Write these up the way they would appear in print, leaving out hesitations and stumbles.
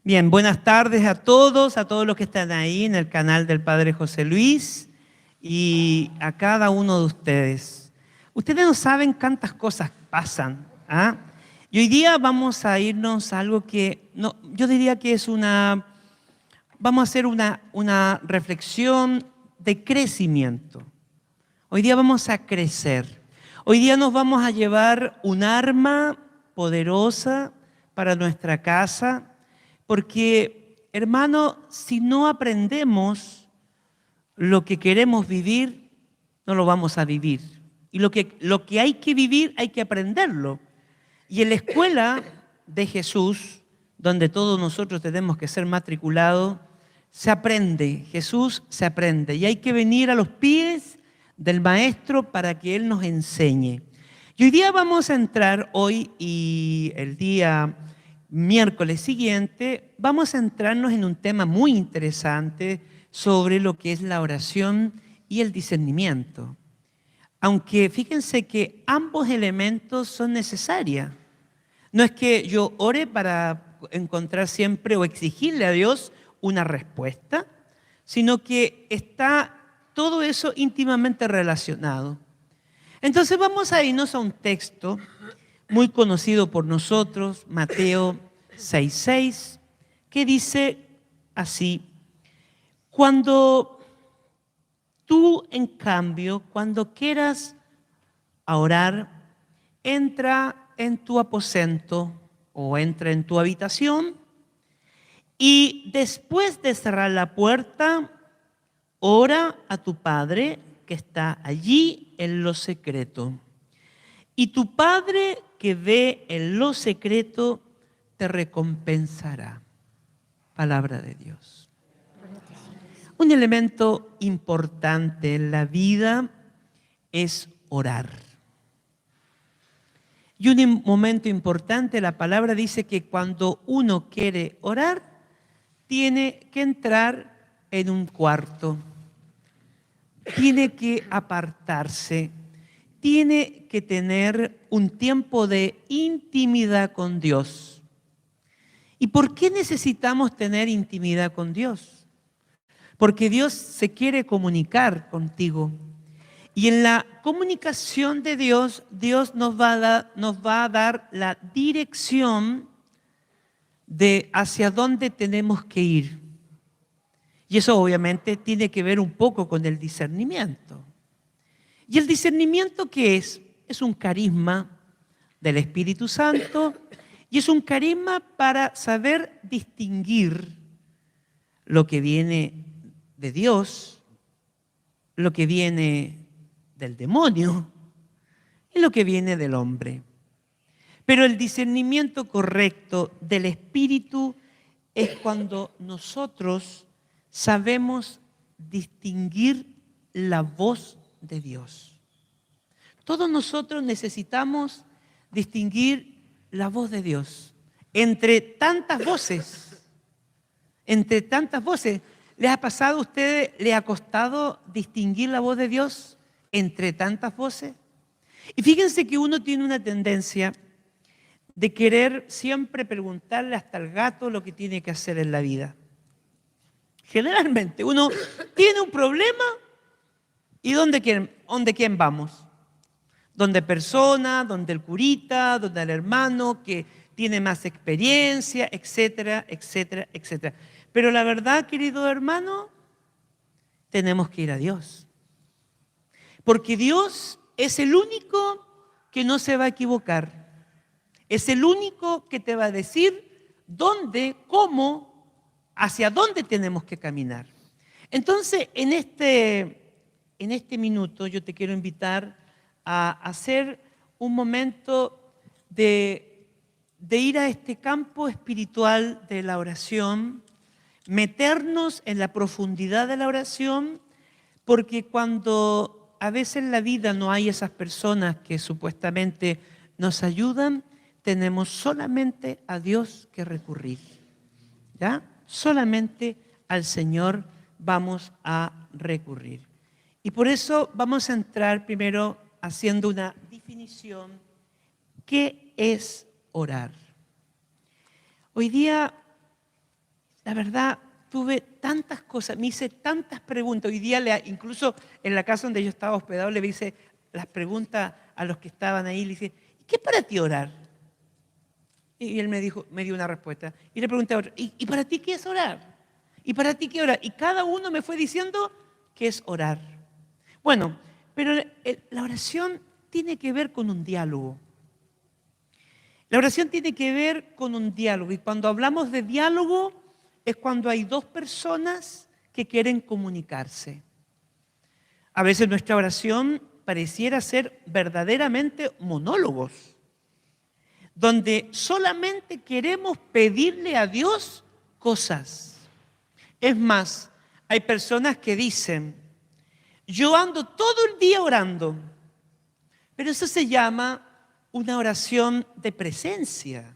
Bien, buenas tardes a todos los que están ahí en el canal del Padre José Luis y a cada uno de ustedes. Ustedes no saben cuántas cosas pasan, ¿ah? Y hoy día vamos a irnos a algo que, no, yo diría que vamos a hacer una reflexión de crecimiento. Hoy día vamos a crecer. Hoy día nos vamos a llevar un arma poderosa para nuestra casa. Porque, hermano, si no aprendemos lo que queremos vivir, no lo vamos a vivir. Y lo que hay que vivir, hay que aprenderlo. Y en la escuela de Jesús, donde todos nosotros tenemos que ser matriculados, se aprende, Jesús se aprende. Y hay que venir a los pies del Maestro para que Él nos enseñe. Y hoy día vamos a entrar, hoy y el día miércoles siguiente, vamos a centrarnos en un tema muy interesante sobre lo que es la oración y el discernimiento. Aunque fíjense que ambos elementos son necesarios. No es que yo ore para encontrar siempre o exigirle a Dios una respuesta, sino que está todo eso íntimamente relacionado. Entonces vamos a irnos a un texto muy conocido por nosotros, Mateo 6:6, que dice así: cuando tú, en cambio, cuando quieras orar, entra en tu aposento o entra en tu habitación y después de cerrar la puerta, ora a tu Padre que está allí en lo secreto. Y tu Padre que ve en lo secreto te recompensará. Palabra de Dios. Un elemento importante en la vida es orar. Y un momento importante, la palabra dice que cuando uno quiere orar, tiene que entrar en un cuarto, tiene que apartarse, tiene que tener un tiempo de intimidad con Dios. ¿Y por qué necesitamos tener intimidad con Dios? Porque Dios se quiere comunicar contigo. Y en la comunicación de Dios, Dios nos va a dar la dirección de hacia dónde tenemos que ir. Y eso obviamente tiene que ver un poco con el discernimiento. ¿Y el discernimiento qué es? Es un carisma del Espíritu Santo y es un carisma para saber distinguir lo que viene de Dios, lo que viene del demonio y lo que viene del hombre. Pero el discernimiento correcto del Espíritu es cuando nosotros sabemos distinguir la voz de Dios. Todos nosotros necesitamos distinguir la voz de Dios. Entre tantas voces, ¿les ha pasado a ustedes, le ha costado distinguir la voz de Dios entre tantas voces? Y fíjense que uno tiene una tendencia de querer siempre preguntarle hasta al gato lo que tiene que hacer en la vida. Generalmente uno tiene un problema y ¿dónde quién vamos? Donde persona, donde el curita, donde el hermano que tiene más experiencia, etcétera, etcétera, etcétera. Pero la verdad, querido hermano, tenemos que ir a Dios. Porque Dios es el único que no se va a equivocar. Es el único que te va a decir dónde, cómo, hacia dónde tenemos que caminar. Entonces, en este minuto yo te quiero invitar a hacer un momento de ir a este campo espiritual de la oración, meternos en la profundidad de la oración, porque cuando a veces en la vida no hay esas personas que supuestamente nos ayudan, tenemos solamente a Dios que recurrir, ¿ya? Solamente al Señor vamos a recurrir. Y por eso vamos a entrar primero haciendo una definición. ¿Qué es orar? Hoy día la verdad, tuve tantas cosas, me hice tantas preguntas. Hoy día, incluso en la casa donde yo estaba hospedado, le hice las preguntas a los que estaban ahí. Le dije, ¿qué es para ti orar? Y él me dio una respuesta. Y le pregunté a otro, ¿y para ti qué es orar? ¿Y para ti qué orar? Y cada uno me fue diciendo qué es orar. Bueno, pero la oración tiene que ver con un diálogo. La oración tiene que ver con un diálogo. Y cuando hablamos de diálogo, es cuando hay dos personas que quieren comunicarse. A veces nuestra oración pareciera ser verdaderamente monólogos, donde solamente queremos pedirle a Dios cosas. Es más, hay personas que dicen, yo ando todo el día orando, pero eso se llama una oración de presencia.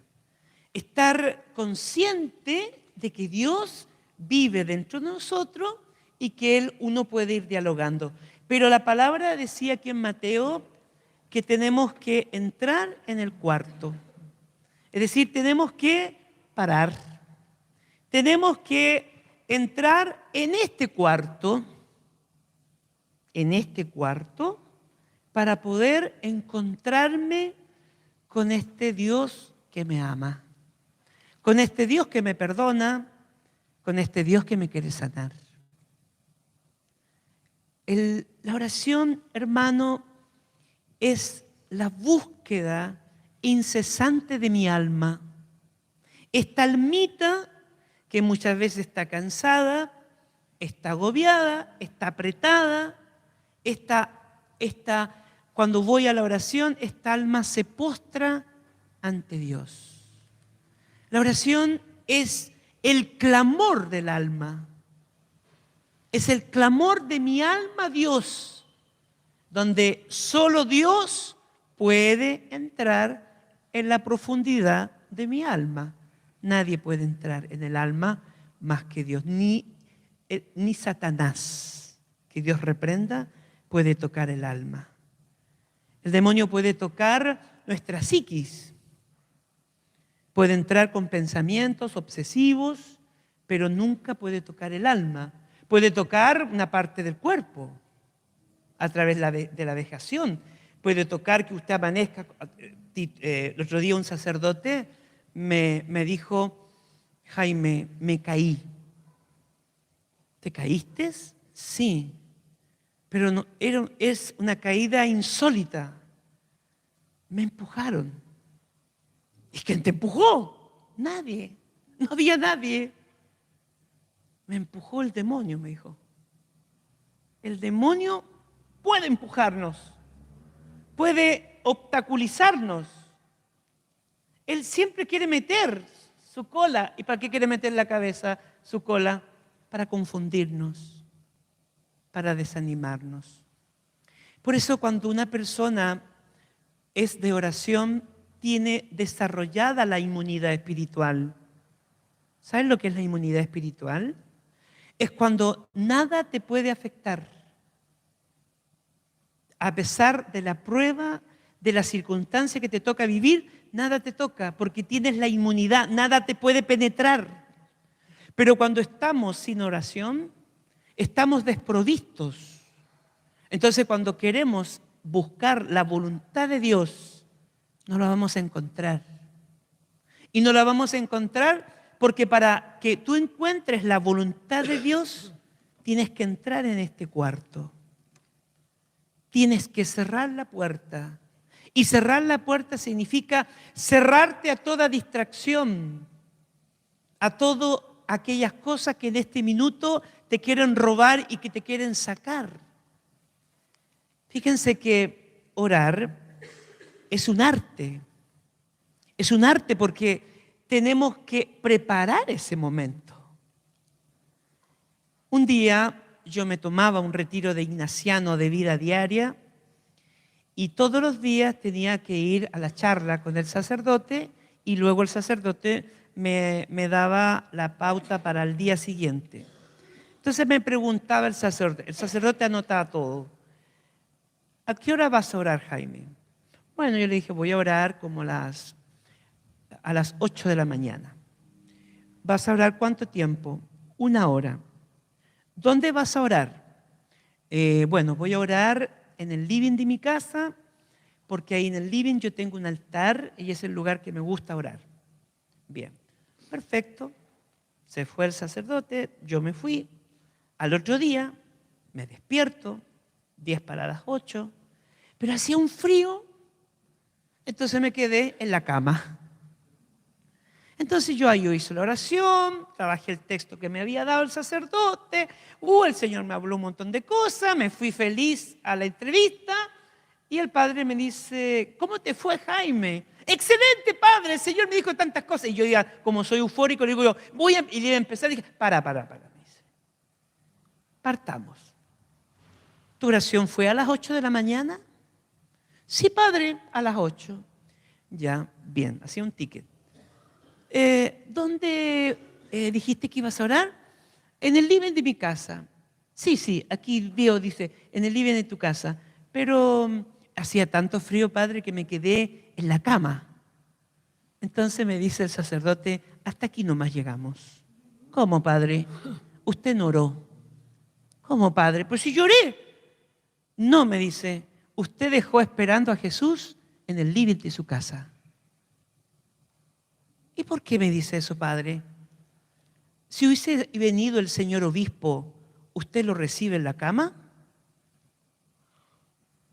Estar consciente de que Dios vive dentro de nosotros y que uno puede ir dialogando. Pero la palabra decía aquí en Mateo que tenemos que entrar en el cuarto. Es decir, tenemos que parar. Tenemos que entrar en este cuarto, para poder encontrarme con este Dios que me ama, con este Dios que me perdona, con este Dios que me quiere sanar. La oración, hermano, es la búsqueda incesante de mi alma. Esta almita que muchas veces está cansada, está agobiada, está apretada, cuando voy a la oración, esta alma se postra ante Dios. La oración es el clamor del alma. Es el clamor de mi alma a Dios, donde solo Dios puede entrar en la profundidad de mi alma. Nadie puede entrar en el alma más que Dios, ni Satanás, que Dios reprenda, puede tocar el alma. El demonio puede tocar nuestra psiquis, puede entrar con pensamientos obsesivos, pero nunca puede tocar el alma. Puede tocar una parte del cuerpo a través de la vejación. Puede tocar que usted amanezca. El otro día un sacerdote me dijo, Jaime, me caí. ¿Te caíste? Sí, pero no, es una caída insólita. Me empujaron. ¿Y quién te empujó? Nadie, no había nadie. Me empujó el demonio, me dijo. El demonio puede empujarnos, puede obstaculizarnos. Él siempre quiere meter su cola. ¿Y para qué quiere meter la cabeza, su cola? Para confundirnos, para desanimarnos. Por eso cuando una persona es de oración, tiene desarrollada la inmunidad espiritual. ¿Sabes lo que es la inmunidad espiritual? Es cuando nada te puede afectar. A pesar de la prueba, de la circunstancia que te toca vivir, nada te toca porque tienes la inmunidad, nada te puede penetrar. Pero cuando estamos sin oración, estamos desprovistos. Entonces, cuando queremos buscar la voluntad de Dios, no la vamos a encontrar. Y no la vamos a encontrar porque para que tú encuentres la voluntad de Dios, tienes que entrar en este cuarto. Tienes que cerrar la puerta. Y cerrar la puerta significa cerrarte a toda distracción, a todas aquellas cosas que en este minuto te quieren robar y que te quieren sacar. Fíjense que orar es un arte. Es un arte porque tenemos que preparar ese momento. Un día yo me tomaba un retiro de ignaciano de vida diaria y todos los días tenía que ir a la charla con el sacerdote y luego el sacerdote me daba la pauta para el día siguiente. Entonces me preguntaba el sacerdote anotaba todo. ¿A qué hora vas a orar, Jaime? Bueno, yo le dije, voy a orar como a las 8 de la mañana. ¿Vas a orar cuánto tiempo? 1 hora. ¿Dónde vas a orar? Bueno, voy a orar en el living de mi casa, porque ahí en el living yo tengo un altar y es el lugar que me gusta orar. Bien, perfecto. Se fue el sacerdote, yo me fui. Al otro día me despierto, 10 para las 8, pero hacía un frío, entonces me quedé en la cama. Entonces yo hice la oración, trabajé el texto que me había dado el sacerdote, el Señor me habló un montón de cosas, me fui feliz a la entrevista y el padre me dice, ¿cómo te fue, Jaime? Excelente, padre, el Señor me dijo tantas cosas. Y yo ya, como soy eufórico, le digo yo, y le iba a empezar, y dije, para, me dice, partamos. ¿Tu oración fue a las 8 de la mañana? Sí, padre, a las 8. Ya, bien, hacía un ticket. ¿Dónde dijiste que ibas a orar? En el living de mi casa. Sí, aquí veo, dice, en el living de tu casa. Pero hacía tanto frío, padre, que me quedé en la cama. Entonces me dice el sacerdote, hasta aquí nomás llegamos. ¿Cómo, padre? Usted no oró. ¿Cómo, padre? Pues si lloré. No, me dice, usted dejó esperando a Jesús en el living de su casa. ¿Y por qué me dice eso, padre? Si hubiese venido el señor obispo, ¿usted lo recibe en la cama?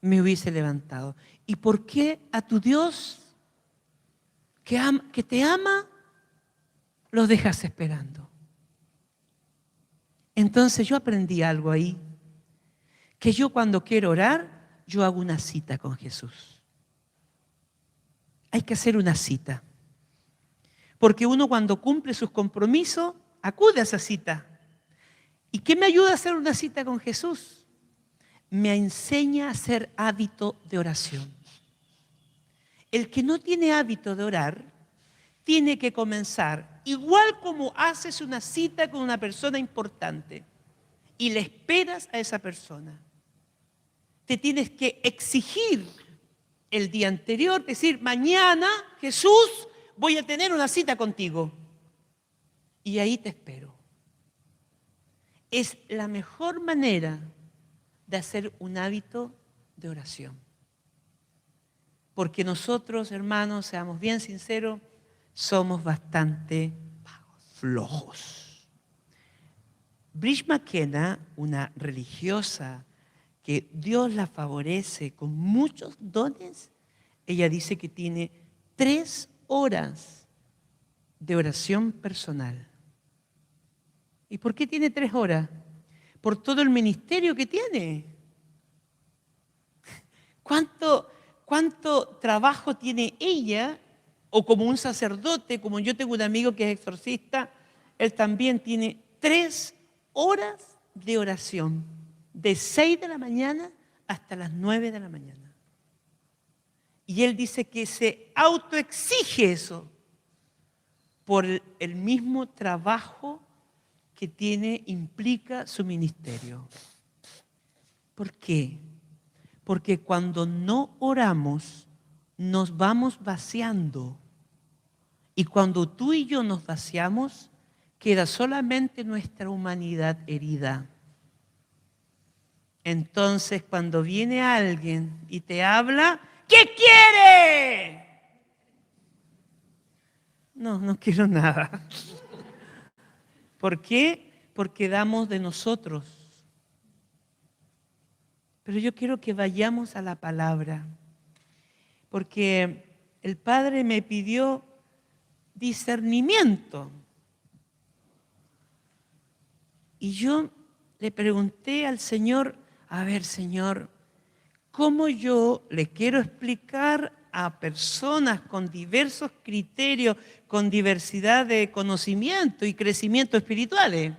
Me hubiese levantado. ¿Y por qué a tu Dios, que te ama, los dejas esperando? Entonces yo aprendí algo ahí, que yo cuando quiero orar, yo hago una cita con Jesús. Hay que hacer una cita. Porque uno cuando cumple sus compromisos, acude a esa cita. ¿Y qué me ayuda a hacer una cita con Jesús? Me enseña a hacer hábito de oración. El que no tiene hábito de orar, tiene que comenzar, igual como haces una cita con una persona importante y le esperas a esa persona. Te tienes que exigir el día anterior, decir, mañana, Jesús, voy a tener una cita contigo. Y ahí te espero. Es la mejor manera de hacer un hábito de oración. Porque nosotros, hermanos, seamos bien sinceros, somos bastante flojos. Bridge McKenna, una religiosa que Dios la favorece con muchos dones, ella dice que tiene 3 horas de oración personal. ¿Y por qué tiene 3 horas? Por todo el ministerio que tiene. ¿Cuánto trabajo tiene ella? O como un sacerdote, como yo tengo un amigo que es exorcista, él también tiene 3 horas de oración, de 6 de la mañana hasta las 9 de la mañana. Y él dice que se autoexige eso por el mismo trabajo que implica su ministerio. ¿Por qué? Porque cuando no oramos, nos vamos vaciando. Y cuando tú y yo nos vaciamos, queda solamente nuestra humanidad herida. Entonces, cuando viene alguien y te habla, ¿qué quiere? No quiero nada. ¿Por qué? Porque damos de nosotros. Pero yo quiero que vayamos a la palabra, porque el Padre me pidió discernimiento. Y yo le pregunté al Señor, a ver, Señor, ¿cómo yo le quiero explicar a personas con diversos criterios, con diversidad de conocimiento y crecimiento espirituales?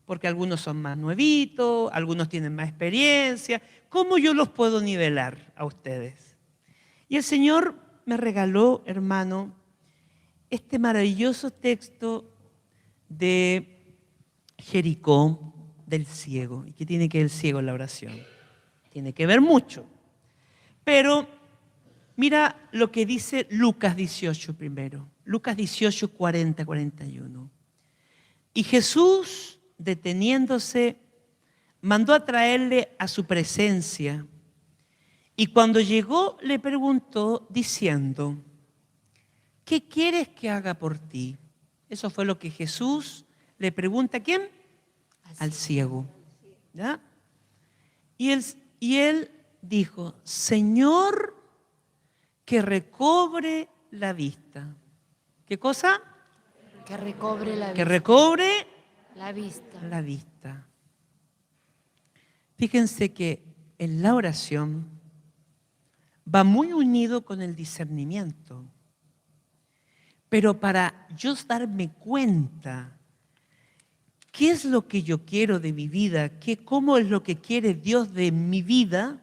Porque algunos son más nuevitos, algunos tienen más experiencia. ¿Cómo yo los puedo nivelar a ustedes? Y el Señor me regaló, hermano, este maravilloso texto de Jericó, del ciego. ¿Y qué tiene que ver el ciego en la oración? Tiene que ver mucho. Pero mira lo que dice Lucas 18 primero. Lucas 18, 40, 41. Y Jesús, deteniéndose, mandó a traerle a su presencia. Y cuando llegó, le preguntó diciendo, ¿qué quieres que haga por ti? Eso fue lo que Jesús le pregunta. ¿A quién? Al ciego. ¿Ya? Y él dijo, Señor, que recobre la vista. ¿Qué cosa? Que recobre la Que vista. recobre La vista. la vista. Fíjense que en la oración va muy unido con el discernimiento. Pero para yo darme cuenta qué es lo que yo quiero de mi vida, cómo es lo que quiere Dios de mi vida,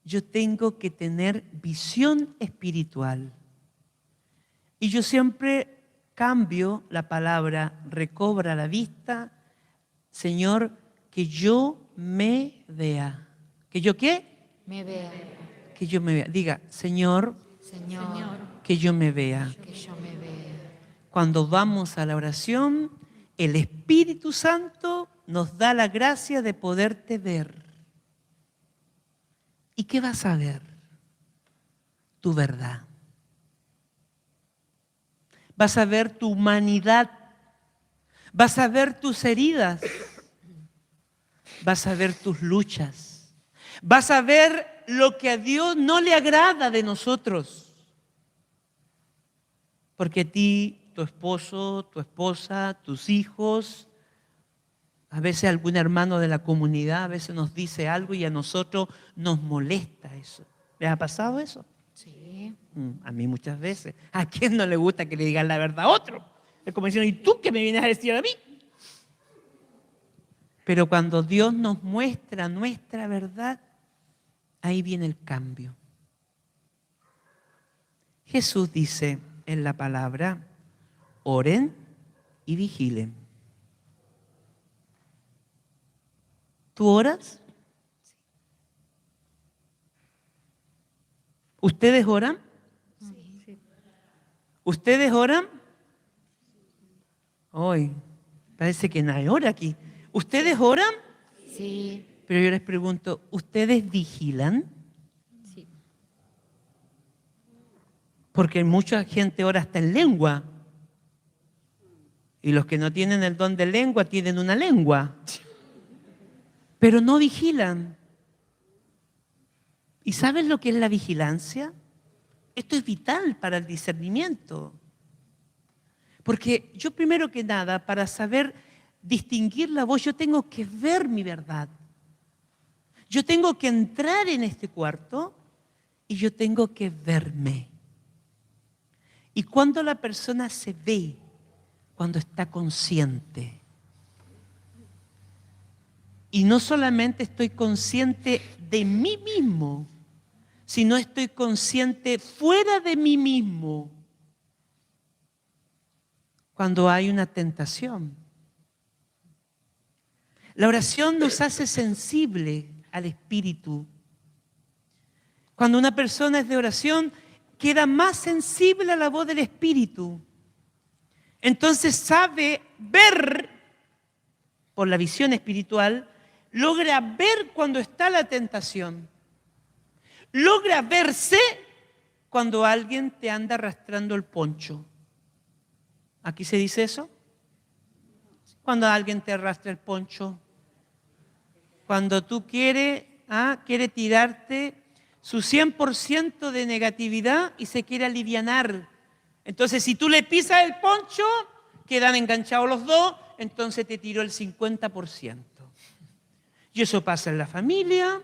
yo tengo que tener visión espiritual. Y yo siempre cambio la palabra recobra la vista, Señor, que yo me vea. ¿Que yo qué? Me vea. Que yo me vea. Diga, Señor, Señor, que yo me vea. que yo me vea. Cuando vamos a la oración, el Espíritu Santo nos da la gracia de poderte ver. ¿Y qué vas a ver? Tu verdad. Vas a ver tu humanidad. Vas a ver tus heridas. Vas a ver tus luchas. Vas a ver lo que a Dios no le agrada de nosotros. Porque a ti, tu esposo, tu esposa, tus hijos, a veces algún hermano de la comunidad, a veces nos dice algo y a nosotros nos molesta eso. ¿Les ha pasado eso? Sí. A mí muchas veces. ¿A quién no le gusta que le digan la verdad a otro? Es como diciendo, ¿y tú qué me vienes a decir a mí? Pero cuando Dios nos muestra nuestra verdad, ahí viene el cambio. Jesús dice en la palabra, oren y vigilen. ¿Tú oras? ¿Ustedes oran? Sí. ¿Ustedes oran? Hoy, parece que nadie ora aquí. ¿Ustedes oran? Sí. Pero yo les pregunto, ¿ustedes vigilan? Sí. Porque mucha gente ora hasta en lengua. Y los que no tienen el don de lengua tienen una lengua. Pero no vigilan. ¿Y sabes lo que es la vigilancia? Esto es vital para el discernimiento. Porque yo primero que nada, para saber distinguir la voz, yo tengo que ver mi verdad. Yo tengo que entrar en este cuarto y yo tengo que verme. Y cuando la persona se ve, cuando está consciente. Y no solamente estoy consciente de mí mismo, sino estoy consciente fuera de mí mismo. Cuando hay una tentación. La oración nos hace sensible al Espíritu. Cuando una persona es de oración, queda más sensible a la voz del Espíritu. Entonces sabe ver, por la visión espiritual, logra ver cuando está la tentación. Logra verse cuando alguien te anda arrastrando el poncho. ¿Aquí se dice eso? Cuando alguien te arrastra el poncho. Cuando tú quieres tirarte su 100% de negatividad y se quiere alivianar. Entonces, si tú le pisas el poncho, quedan enganchados los dos, entonces te tiró el 50%. Y eso pasa en la familia.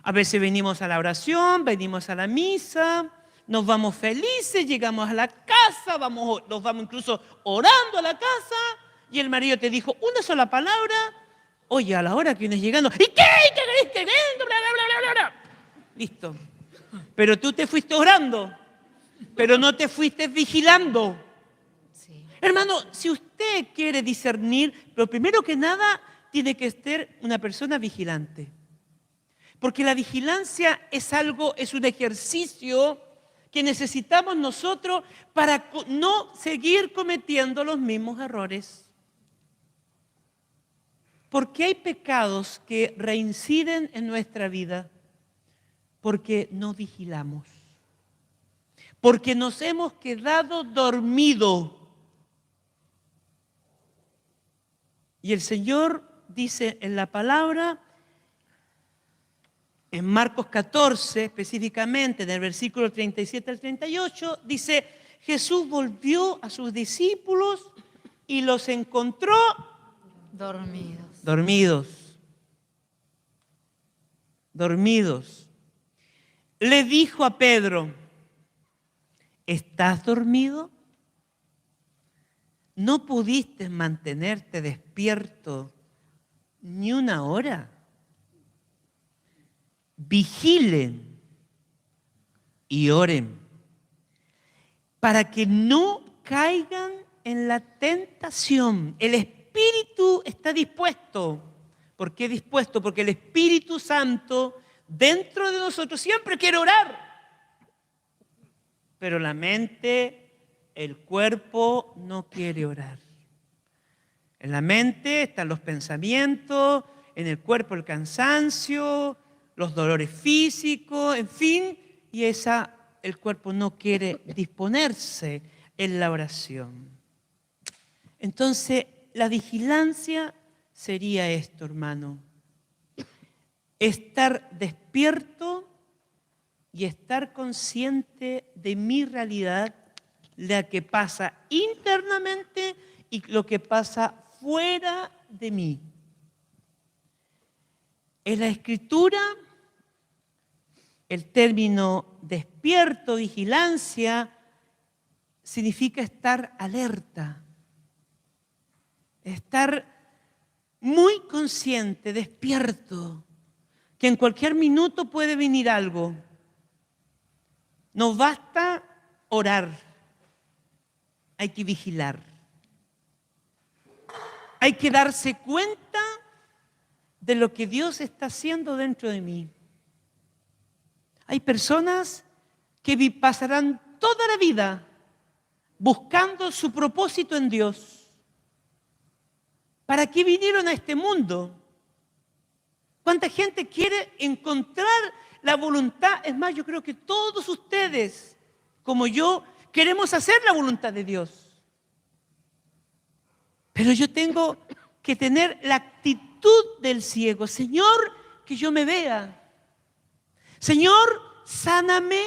A veces venimos a la oración, venimos a la misa, nos vamos felices, llegamos a la casa, nos vamos incluso orando a la casa, y el marido te dijo una sola palabra, oye, a la hora que vienes llegando, ¿y qué? ¿Qué querés que venga? Bla, bla, bla, bla, bla. Listo. Pero tú te fuiste orando, pero no te fuiste vigilando. Sí. Hermano, si usted quiere discernir, lo primero que nada tiene que ser una persona vigilante. Porque la vigilancia es un ejercicio que necesitamos nosotros para no seguir cometiendo los mismos errores. ¿Por qué hay pecados que reinciden en nuestra vida? Porque no vigilamos. Porque nos hemos quedado dormidos. Y el Señor dice en la palabra, en Marcos 14, específicamente, en el versículo 37 al 38, dice, Jesús volvió a sus discípulos y los encontró Dormidos. Dormidos. Le dijo a Pedro, ¿estás dormido? ¿No pudiste mantenerte despierto ni una hora? Vigilen y oren para que no caigan en la tentación. El espíritu está dispuesto. ¿Por qué dispuesto? Porque el Espíritu Santo dentro de nosotros siempre quiere orar. Pero la mente, el cuerpo no quiere orar. En la mente están los pensamientos, en el cuerpo el cansancio, los dolores físicos, en fin, y el cuerpo no quiere disponerse en la oración. Entonces, la vigilancia sería esto, hermano. Estar despierto y estar consciente de mi realidad, la que pasa internamente y lo que pasa fuera de mí. En la Escritura, el término despierto, vigilancia, significa estar alerta, estar muy consciente, despierto, que en cualquier minuto puede venir algo. No basta orar, hay que vigilar. Hay que darse cuenta de lo que Dios está haciendo dentro de mí. Hay personas que pasarán toda la vida buscando su propósito en Dios. ¿Para qué vinieron a este mundo? ¿Cuánta gente quiere encontrar la voluntad? Es más, yo creo que todos ustedes, como yo, queremos hacer la voluntad de Dios. Pero yo tengo que tener la actitud del ciego. Señor, que yo me vea. Señor, sáname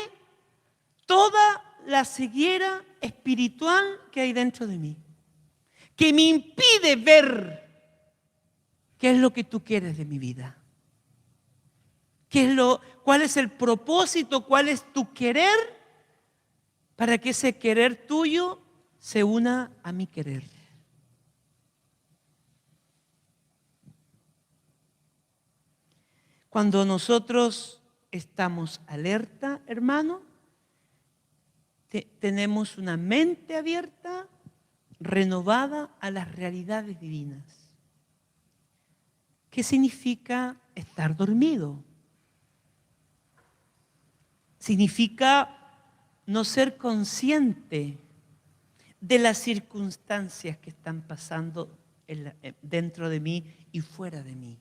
toda la ceguera espiritual que hay dentro de mí, que me impide ver qué es lo que tú quieres de mi vida. ¿Cuál es el propósito? ¿Cuál es tu querer? Para que ese querer tuyo se una a mi querer. Cuando nosotros estamos alerta, hermano, tenemos una mente abierta, renovada a las realidades divinas. ¿Qué significa estar dormido? Significa no ser consciente de las circunstancias que están pasando dentro de mí y fuera de mí.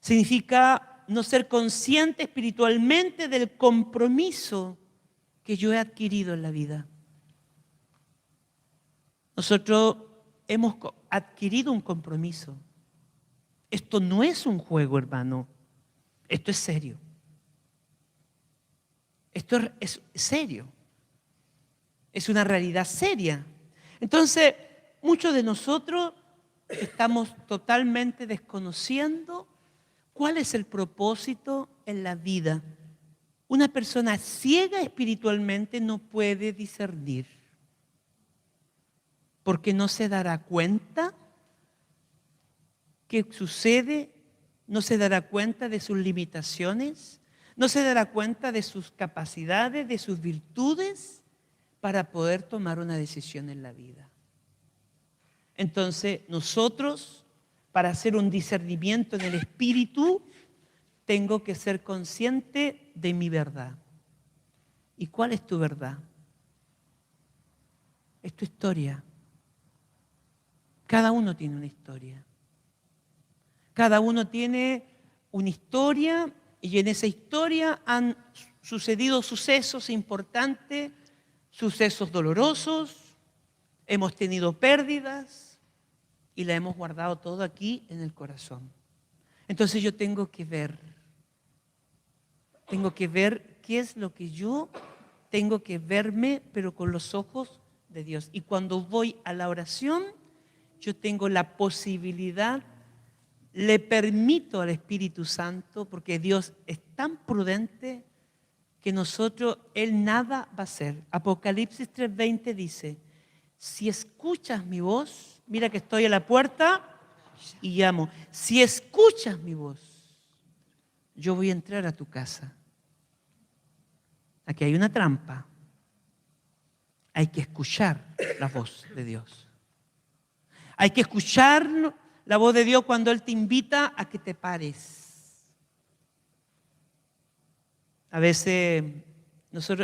Significa no ser consciente espiritualmente del compromiso que yo he adquirido en la vida. Nosotros hemos adquirido un compromiso. Esto no es un juego, hermano. Esto es serio. Esto es serio. Es una realidad seria. Entonces, muchos de nosotros estamos totalmente desconociendo cuál es el propósito en la vida. Una persona ciega espiritualmente no puede discernir, porque no se dará cuenta qué sucede, no se dará cuenta de sus limitaciones, no se dará cuenta de sus capacidades, de sus virtudes, para poder tomar una decisión en la vida. Entonces, nosotros, para hacer un discernimiento en el espíritu, tengo que ser consciente de mi verdad. ¿Y cuál es tu verdad? Es tu historia. Cada uno tiene una historia. Cada uno tiene una historia y en esa historia han sucedido sucesos importantes, sucesos dolorosos, hemos tenido pérdidas y la hemos guardado todo aquí en el corazón. Entonces yo tengo que ver qué es lo que yo tengo que verme, pero con los ojos de Dios. Y cuando voy a la oración, yo tengo la posibilidad, le permito al Espíritu Santo, porque Dios es tan prudente que Él nada va a hacer. Apocalipsis 3:20 dice, si escuchas mi voz, mira que estoy a la puerta y llamo, si escuchas mi voz, yo voy a entrar a tu casa. Aquí hay una trampa. Hay que escuchar la voz de Dios. Hay que escuchar la voz de Dios cuando Él te invita a que te pares. A veces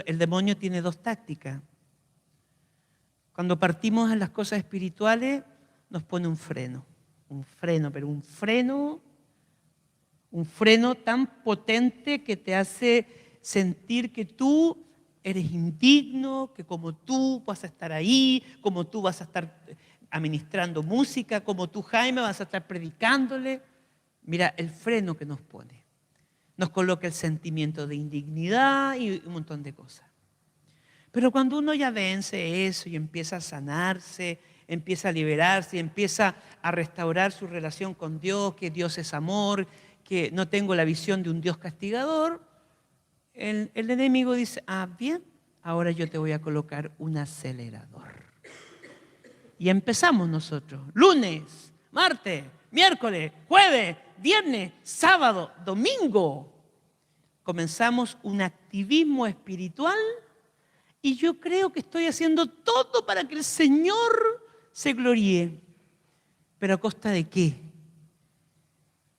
el demonio tiene dos tácticas. Cuando partimos en las cosas espirituales, nos pone un freno, pero un freno tan potente que te hace sentir que tú eres indigno, que como tú vas a estar ahí, como tú vas a estar administrando música, como tú, Jaime, vas a estar predicándole. Mira, el freno que nos pone. Nos coloca el sentimiento de indignidad y un montón de cosas. Pero cuando uno ya vence eso y empieza a sanarse, empieza a liberarse, empieza a restaurar su relación con Dios, que Dios es amor, que no tengo la visión de un Dios castigador, el enemigo dice, bien, ahora yo te voy a colocar un acelerador. Y empezamos nosotros, lunes, martes, miércoles, jueves, viernes, sábado, domingo. Comenzamos un activismo espiritual y yo creo que estoy haciendo todo para que el Señor se gloríe. ¿Pero a costa de qué?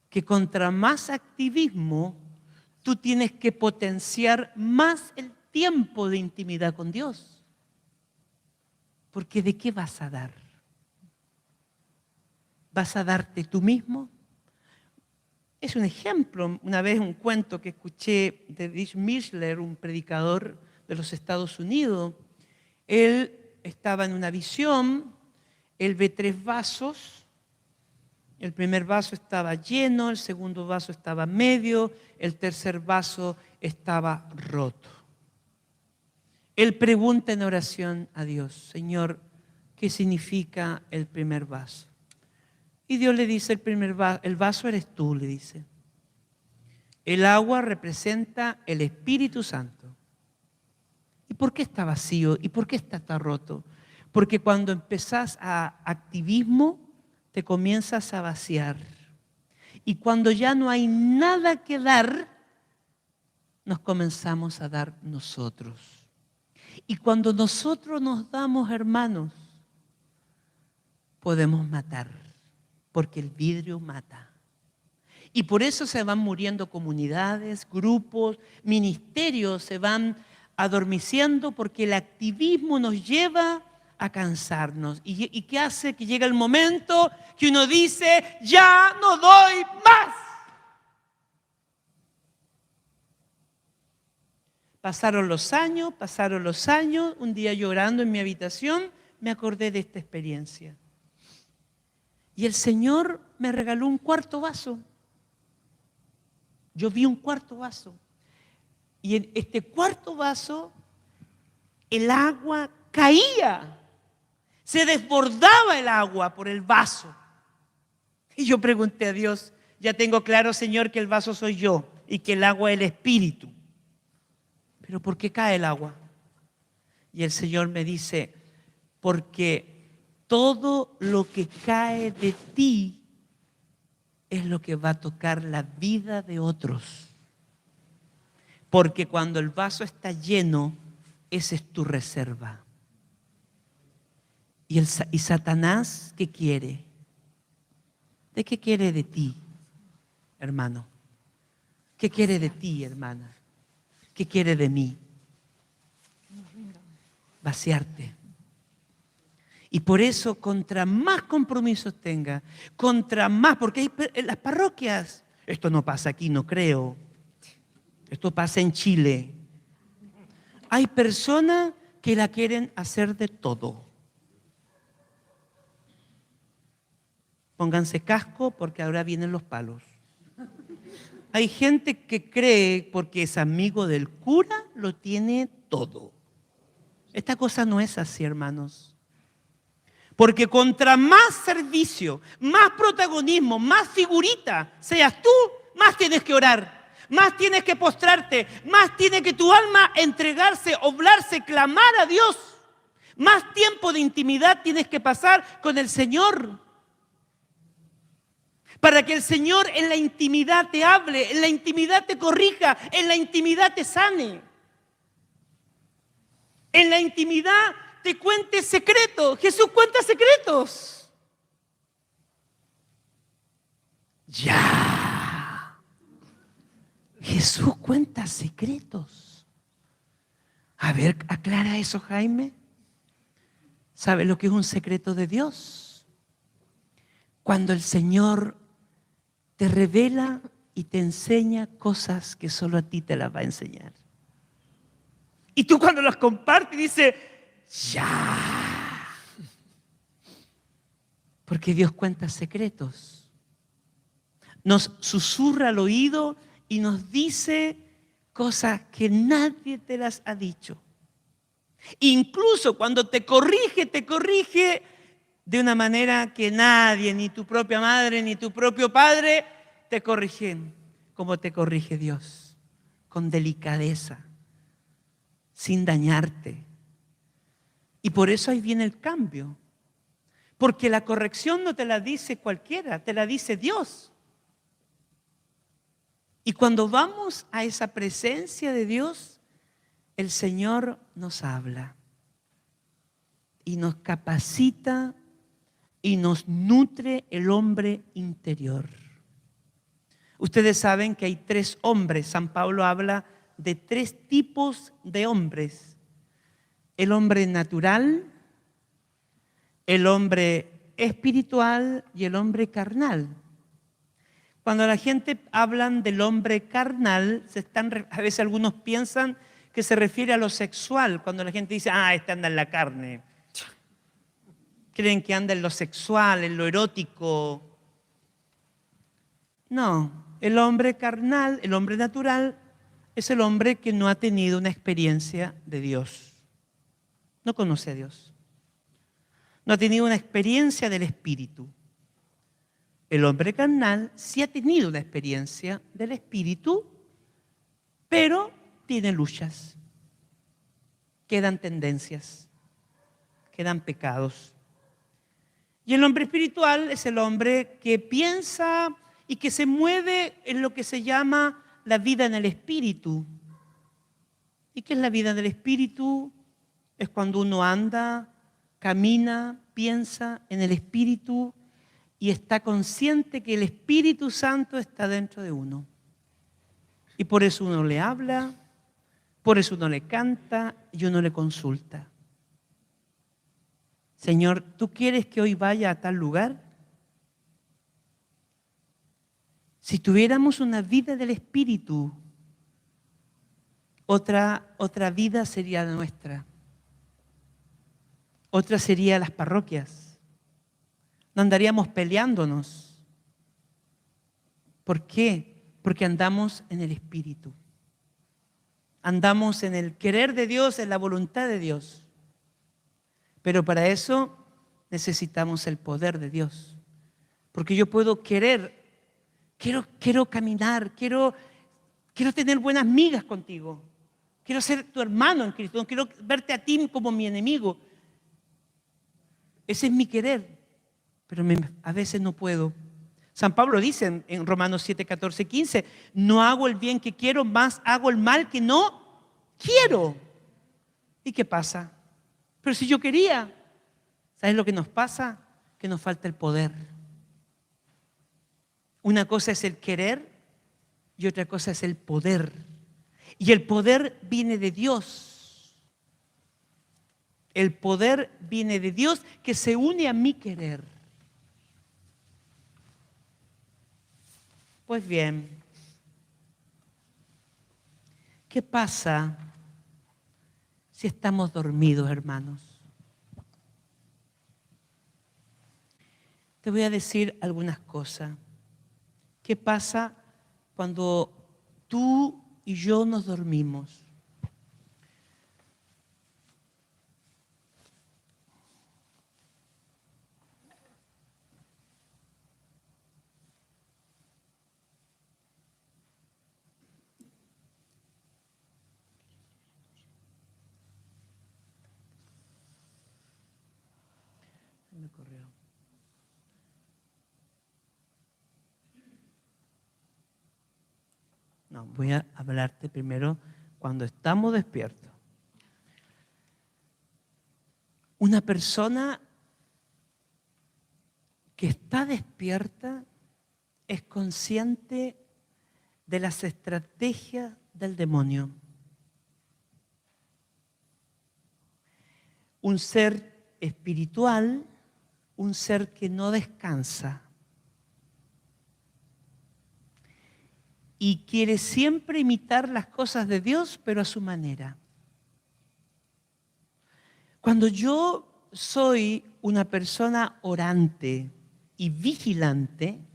Que contra más activismo, tú tienes que potenciar más el tiempo de intimidad con Dios. Porque ¿de qué vas a dar? ¿Vas a darte tú mismo? Es un ejemplo, una vez un cuento que escuché de Rich Michler, un predicador de los Estados Unidos. Él estaba en una visión, él ve 3 vasos. El primer vaso estaba lleno, el segundo vaso estaba medio, el tercer vaso estaba roto. Él pregunta en oración a Dios, Señor, ¿qué significa el primer vaso? Y Dios le dice, el vaso eres tú, le dice. El agua representa el Espíritu Santo. ¿Y por qué está vacío? ¿Y por qué está roto? Porque cuando empezás a activismo, te comienzas a vaciar. Y cuando ya no hay nada que dar, nos comenzamos a dar nosotros. Y cuando nosotros nos damos, hermanos, podemos matar, porque el vidrio mata. Y por eso se van muriendo comunidades, grupos, ministerios, se van adormeciendo porque el activismo nos lleva a cansarnos. ¿Y qué hace? Que llega el momento que uno dice, ya no doy más. Pasaron los años, un día llorando en mi habitación, me acordé de esta experiencia. Y el Señor me regaló un 4.º vaso. Yo vi un 4.º vaso. Y en este 4.º vaso, el agua caía. Se desbordaba el agua por el vaso. Y yo pregunté a Dios, ya tengo claro, Señor, que el vaso soy yo y que el agua es el Espíritu. ¿Pero por qué cae el agua? Y el Señor me dice, porque todo lo que cae de ti es lo que va a tocar la vida de otros. Porque cuando el vaso está lleno, esa es tu reserva. Y Satanás, ¿qué quiere? ¿De qué quiere de ti, hermano? ¿Qué quiere de ti, hermana? ¿Qué quiere de mí? vaciarte. Y por eso, contra más compromisos tenga, contra más, porque hay en las parroquias, esto no pasa aquí, no creo, esto pasa en Chile. Hay personas que la quieren hacer de todo. Pónganse casco porque ahora vienen los palos. Hay gente que cree, porque es amigo del cura, lo tiene todo. Esta cosa no es así, hermanos. Porque contra más servicio, más protagonismo, más figurita seas tú, más tienes que orar, más tienes que postrarte, más tiene que tu alma entregarse, oblarse, clamar a Dios. Más tiempo de intimidad tienes que pasar con el Señor. Para que el Señor en la intimidad te hable, en la intimidad te corrija, en la intimidad te sane. En la intimidad te cuente secretos. Jesús cuenta secretos. Ya. Jesús cuenta secretos. A ver, aclara eso, Jaime. ¿Sabe lo que es un secreto de Dios? Cuando el Señor te revela y te enseña cosas que solo a ti te las va a enseñar. Y tú cuando las compartes dices, ya. Porque Dios cuenta secretos. Nos susurra al oído y nos dice cosas que nadie te las ha dicho. Incluso cuando te corrige de una manera que nadie, ni tu propia madre, ni tu propio padre, te corrigen como te corrige Dios, con delicadeza, sin dañarte. Y por eso ahí viene el cambio. Porque la corrección no te la dice cualquiera, te la dice Dios. Y cuando vamos a esa presencia de Dios, el Señor nos habla y nos capacita y nos nutre el hombre interior. Ustedes saben que hay 3 hombres. San Pablo habla de 3 tipos de hombres. El hombre natural, el hombre espiritual y el hombre carnal. Cuando la gente habla del hombre carnal, a veces algunos piensan que se refiere a lo sexual. Cuando la gente dice, este anda en la carne. Creen que anda en lo sexual, en lo erótico. No, el hombre carnal, el hombre natural, es el hombre que no ha tenido una experiencia de Dios. No conoce a Dios. No ha tenido una experiencia del Espíritu. El hombre carnal sí ha tenido una experiencia del Espíritu, pero tiene luchas. Quedan tendencias, quedan pecados. Y el hombre espiritual es el hombre que piensa y que se mueve en lo que se llama la vida en el Espíritu. ¿Y qué es la vida del Espíritu? Es cuando uno anda, camina, piensa en el Espíritu y está consciente que el Espíritu Santo está dentro de uno. Y por eso uno le habla, por eso uno le canta y uno le consulta. Señor, ¿tú quieres que hoy vaya a tal lugar? Si tuviéramos una vida del Espíritu, otra vida sería la nuestra. Otra sería las parroquias. No andaríamos peleándonos. ¿Por qué? Porque andamos en el Espíritu. Andamos en el querer de Dios, en la voluntad de Dios. Pero para eso necesitamos el poder de Dios. Porque yo puedo querer, quiero caminar, quiero tener buenas migas contigo. Quiero ser tu hermano en Cristo, no quiero verte a ti como mi enemigo. Ese es mi querer, pero a veces no puedo. San Pablo dice en Romanos 7, 14, 15, no hago el bien que quiero, más hago el mal que no quiero. ¿Y qué pasa? Pero si yo quería, ¿sabes lo que nos pasa? Que nos falta el poder. Una cosa es el querer y otra cosa es el poder. Y el poder viene de Dios. El poder viene de Dios que se une a mi querer. Pues bien, ¿qué pasa si estamos dormidos, hermanos? Te voy a decir algunas cosas. ¿Qué pasa cuando tú y yo nos dormimos? Me corrió. No, voy a hablarte primero cuando estamos despiertos. Una persona que está despierta es consciente de las estrategias del demonio. Un ser espiritual, un ser que no descansa y quiere siempre imitar las cosas de Dios, pero a su manera. Cuando yo soy una persona orante y vigilante,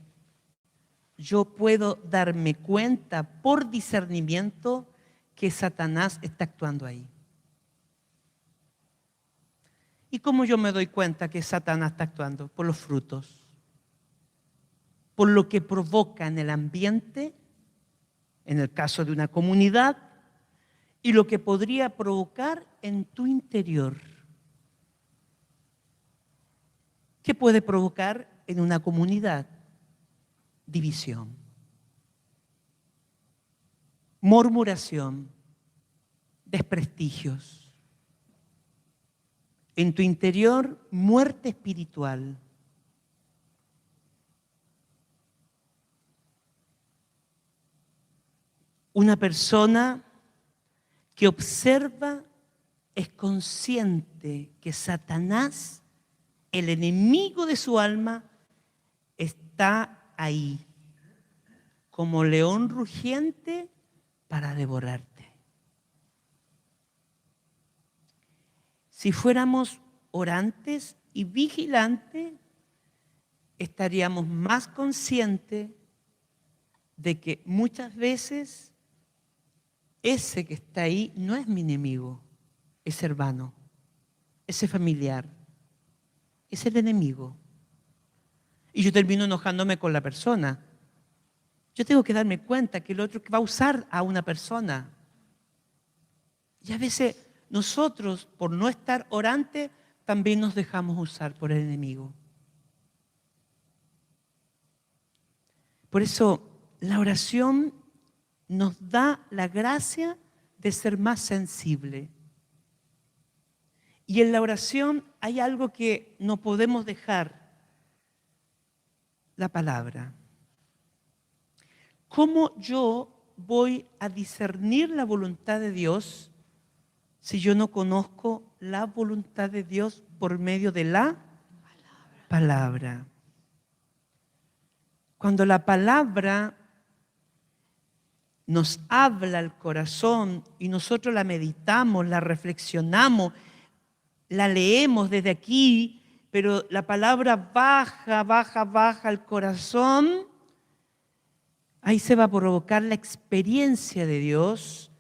yo puedo darme cuenta por discernimiento que Satanás está actuando ahí. ¿Y cómo yo me doy cuenta que Satanás está actuando? Por los frutos, por lo que provoca en el ambiente, en el caso de una comunidad, y lo que podría provocar en tu interior. ¿Qué puede provocar en una comunidad? División, murmuración, desprestigios. En tu interior, muerte espiritual. Una persona que observa es consciente que Satanás, el enemigo de su alma, está ahí, como león rugiente para devorarte. Si fuéramos orantes y vigilantes, estaríamos más conscientes de que muchas veces ese que está ahí no es mi enemigo, es hermano, ese familiar, es el enemigo. Y yo termino enojándome con la persona. Yo tengo que darme cuenta que el otro va a usar a una persona. Y a veces nosotros, por no estar orantes, también nos dejamos usar por el enemigo. Por eso, la oración nos da la gracia de ser más sensible. Y en la oración hay algo que no podemos dejar: la palabra. ¿Cómo yo voy a discernir la voluntad de Dios si yo no conozco la voluntad de Dios por medio de la palabra? Cuando la palabra nos habla al corazón y nosotros la meditamos, la reflexionamos, la leemos desde aquí, pero la palabra baja al corazón, ahí se va a provocar la experiencia de Dios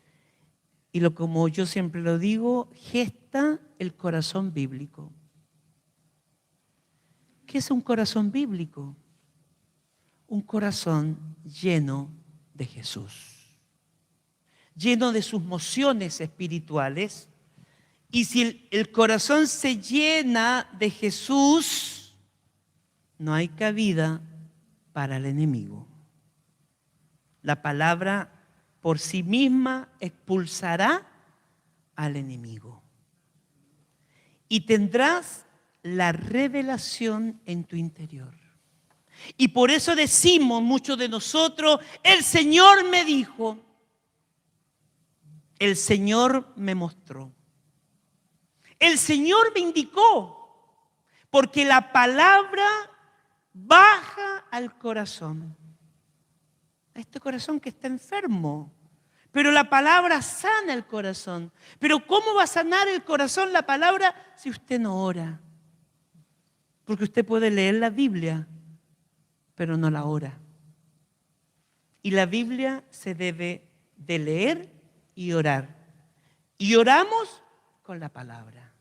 y como yo siempre lo digo, gesta el corazón bíblico. ¿Qué es un corazón bíblico? Un corazón lleno de Jesús, lleno de sus mociones espirituales. Y si el corazón se llena de Jesús, no hay cabida para el enemigo. La palabra por sí misma expulsará al enemigo. Y tendrás la revelación en tu interior. Y por eso decimos muchos de nosotros: el Señor me dijo, el Señor me mostró. El Señor me indicó, porque la palabra baja al corazón. A este corazón que está enfermo. Pero la palabra sana el corazón. Pero ¿cómo va a sanar el corazón la palabra si usted no ora? Porque usted puede leer la Biblia, pero no la ora. Y la Biblia se debe de leer y orar. Y oramos con la palabra.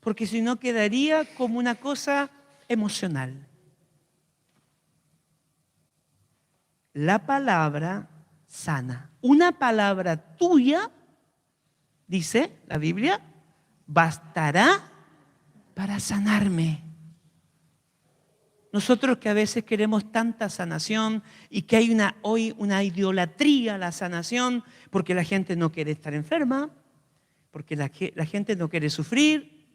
Porque si no quedaría como una cosa emocional. La palabra sana. Una palabra tuya, dice la Biblia, bastará para sanarme. Nosotros que a veces queremos tanta sanación y que hay hoy una idolatría a la sanación porque la gente no quiere estar enferma, porque la gente no quiere sufrir.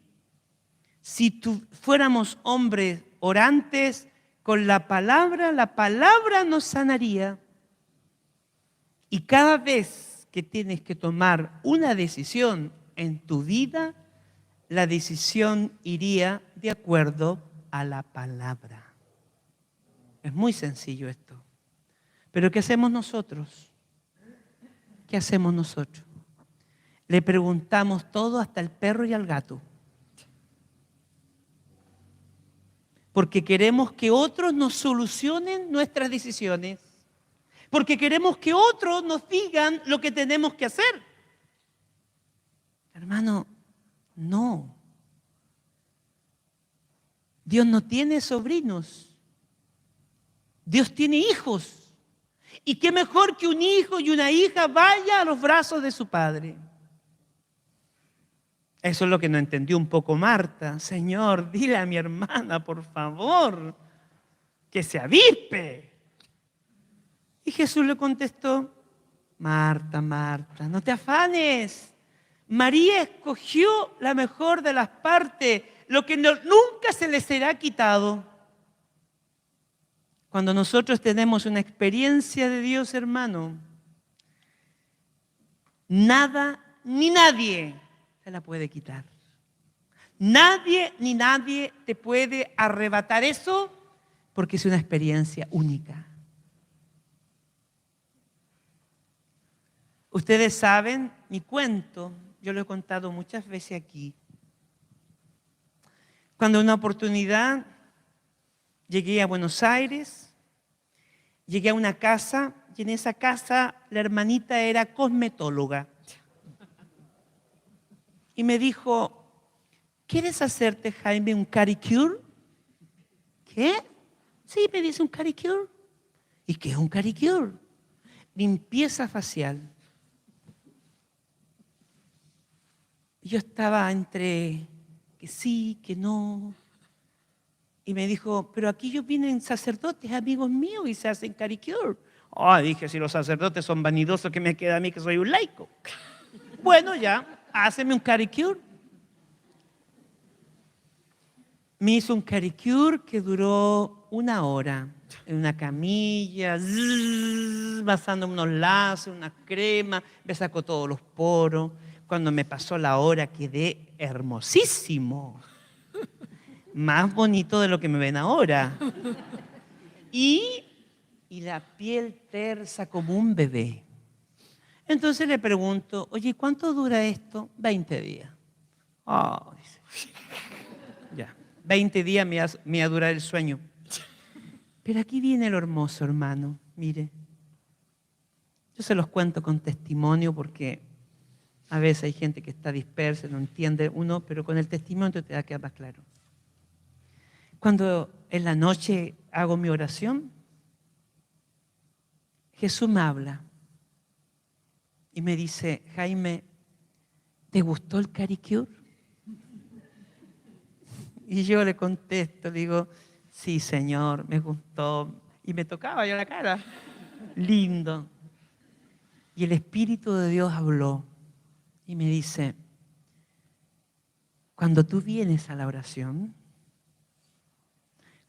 Si fuéramos hombres orantes, con la palabra nos sanaría. Y cada vez que tienes que tomar una decisión en tu vida, la decisión iría de acuerdo a la palabra. Es muy sencillo esto. Pero ¿qué hacemos nosotros? ¿Qué hacemos nosotros? Le preguntamos todo hasta el perro y al gato. Porque queremos que otros nos solucionen nuestras decisiones. Porque queremos que otros nos digan lo que tenemos que hacer. Hermano, no. Dios no tiene sobrinos. Dios tiene hijos. Y qué mejor que un hijo y una hija vaya a los brazos de su padre. Eso es lo que no entendió un poco Marta. Señor, dile a mi hermana, por favor, que se avispe. Y Jesús le contestó, Marta, Marta, no te afanes. María escogió la mejor de las partes, lo que nunca se le será quitado. Cuando nosotros tenemos una experiencia de Dios, hermano, nada ni nadie se la puede quitar. Nadie ni nadie te puede arrebatar eso porque es una experiencia única. Ustedes saben mi cuento, yo lo he contado muchas veces aquí. Cuando una oportunidad llegué a Buenos Aires, llegué a una casa y en esa casa la hermanita era cosmetóloga. Y me dijo, ¿quieres hacerte, Jaime, un caricure? ¿Qué? Sí, me dice un caricure. ¿Y qué es un caricure? Limpieza facial. Yo estaba entre que sí, que no. Y me dijo, pero aquí vienen sacerdotes, amigos míos, y se hacen caricure. Dije, si los sacerdotes son vanidosos, ¿qué me queda a mí que soy un laico? Bueno, ya, háceme un caricure. Me hizo un caricure que duró 1 hora, en una camilla, pasándome unos lazos, una crema, me sacó todos los poros. Cuando me pasó la hora quedé hermosísimo. Más bonito de lo que me ven ahora. Y la piel tersa como un bebé. Entonces le pregunto, oye, ¿cuánto dura esto? 20 días. Dice. Ya, 20 días me va a durar el sueño. Pero aquí viene lo hermoso, hermano. Mire, yo se los cuento con testimonio porque a veces hay gente que está dispersa, no entiende uno, pero con el testimonio te va a quedar más claro. Cuando en la noche hago mi oración, Jesús me habla y me dice, Jaime, ¿te gustó el caricure? Y yo le contesto, le digo, sí, Señor, me gustó. Y me tocaba yo la cara. Lindo. Y el Espíritu de Dios habló y me dice, cuando tú vienes a la oración,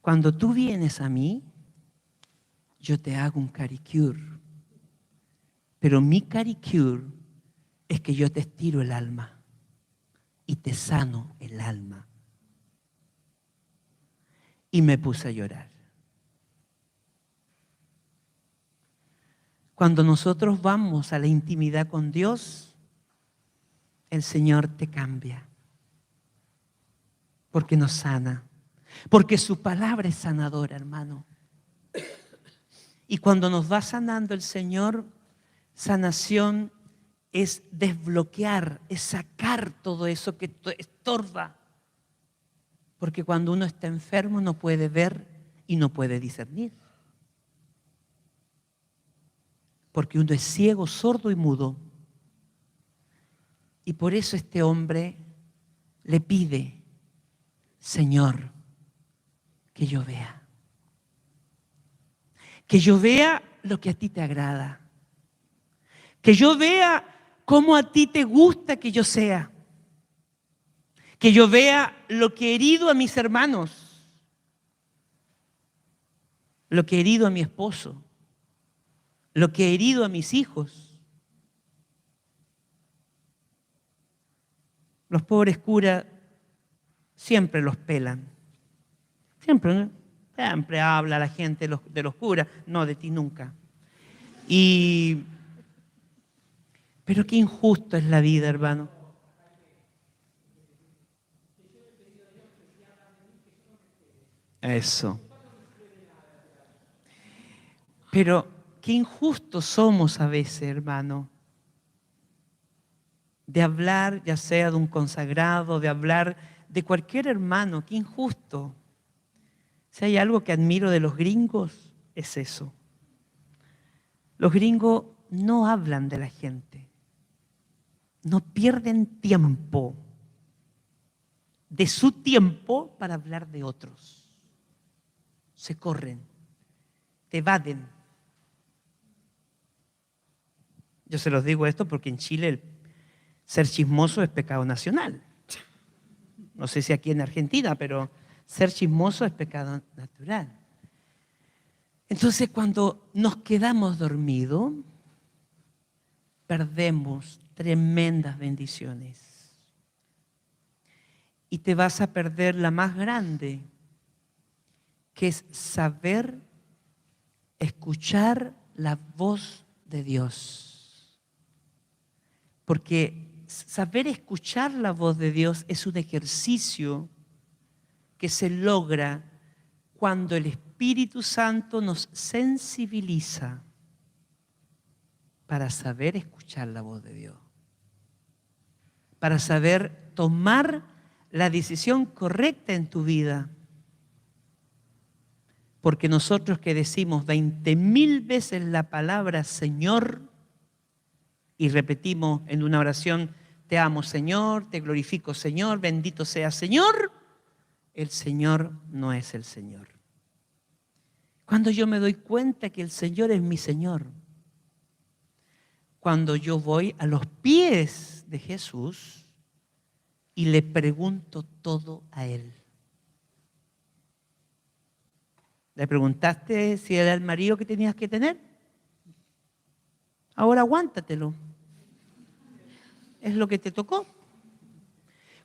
cuando tú vienes a mí, yo te hago un caricure. Pero mi caricure es que yo te estiro el alma y te sano el alma. Y me puse a llorar. Cuando nosotros vamos a la intimidad con Dios, el Señor te cambia. Porque nos sana. Porque su palabra es sanadora, hermano. Y cuando nos va sanando el Señor, sanación es desbloquear, es sacar todo eso que estorba. Porque cuando uno está enfermo no puede ver y no puede discernir. Porque uno es ciego, sordo y mudo. Y por eso este hombre le pide, Señor, que yo vea. Que yo vea lo que a ti te agrada. Que yo vea cómo a ti te gusta que yo sea. Que yo vea lo que he herido a mis hermanos. Lo que he herido a mi esposo. Lo que he herido a mis hijos. Los pobres curas siempre los pelan. Siempre, ¿no? Siempre habla la gente de los curas, no de ti nunca. Pero qué injusto es la vida, hermano. Eso. Pero qué injustos somos a veces, hermano. De hablar, ya sea de un consagrado, de hablar de cualquier hermano, qué injusto. Si hay algo que admiro de los gringos, es eso. Los gringos no hablan de la gente. No pierden tiempo de su tiempo para hablar de otros. Se corren, te evaden. Yo se los digo esto porque en Chile el ser chismoso es pecado nacional. No sé si aquí en Argentina, pero ser chismoso es pecado natural. Entonces, cuando nos quedamos dormidos, perdemos tremendas bendiciones. Y te vas a perder la más grande, que es saber escuchar la voz de Dios. Porque saber escuchar la voz de Dios es un ejercicio que se logra cuando el Espíritu Santo nos sensibiliza para saber escuchar la voz de Dios, para saber tomar la decisión correcta en tu vida. Porque nosotros que decimos 20.000 veces la palabra Señor y repetimos en una oración, te amo Señor, te glorifico Señor, bendito sea Señor, el Señor no es el Señor. Cuando yo me doy cuenta que el Señor es mi Señor, cuando yo voy a los pies de Jesús y le pregunto todo a Él. ¿Le preguntaste si era el marido que tenías que tener? Ahora aguántatelo. Es lo que te tocó.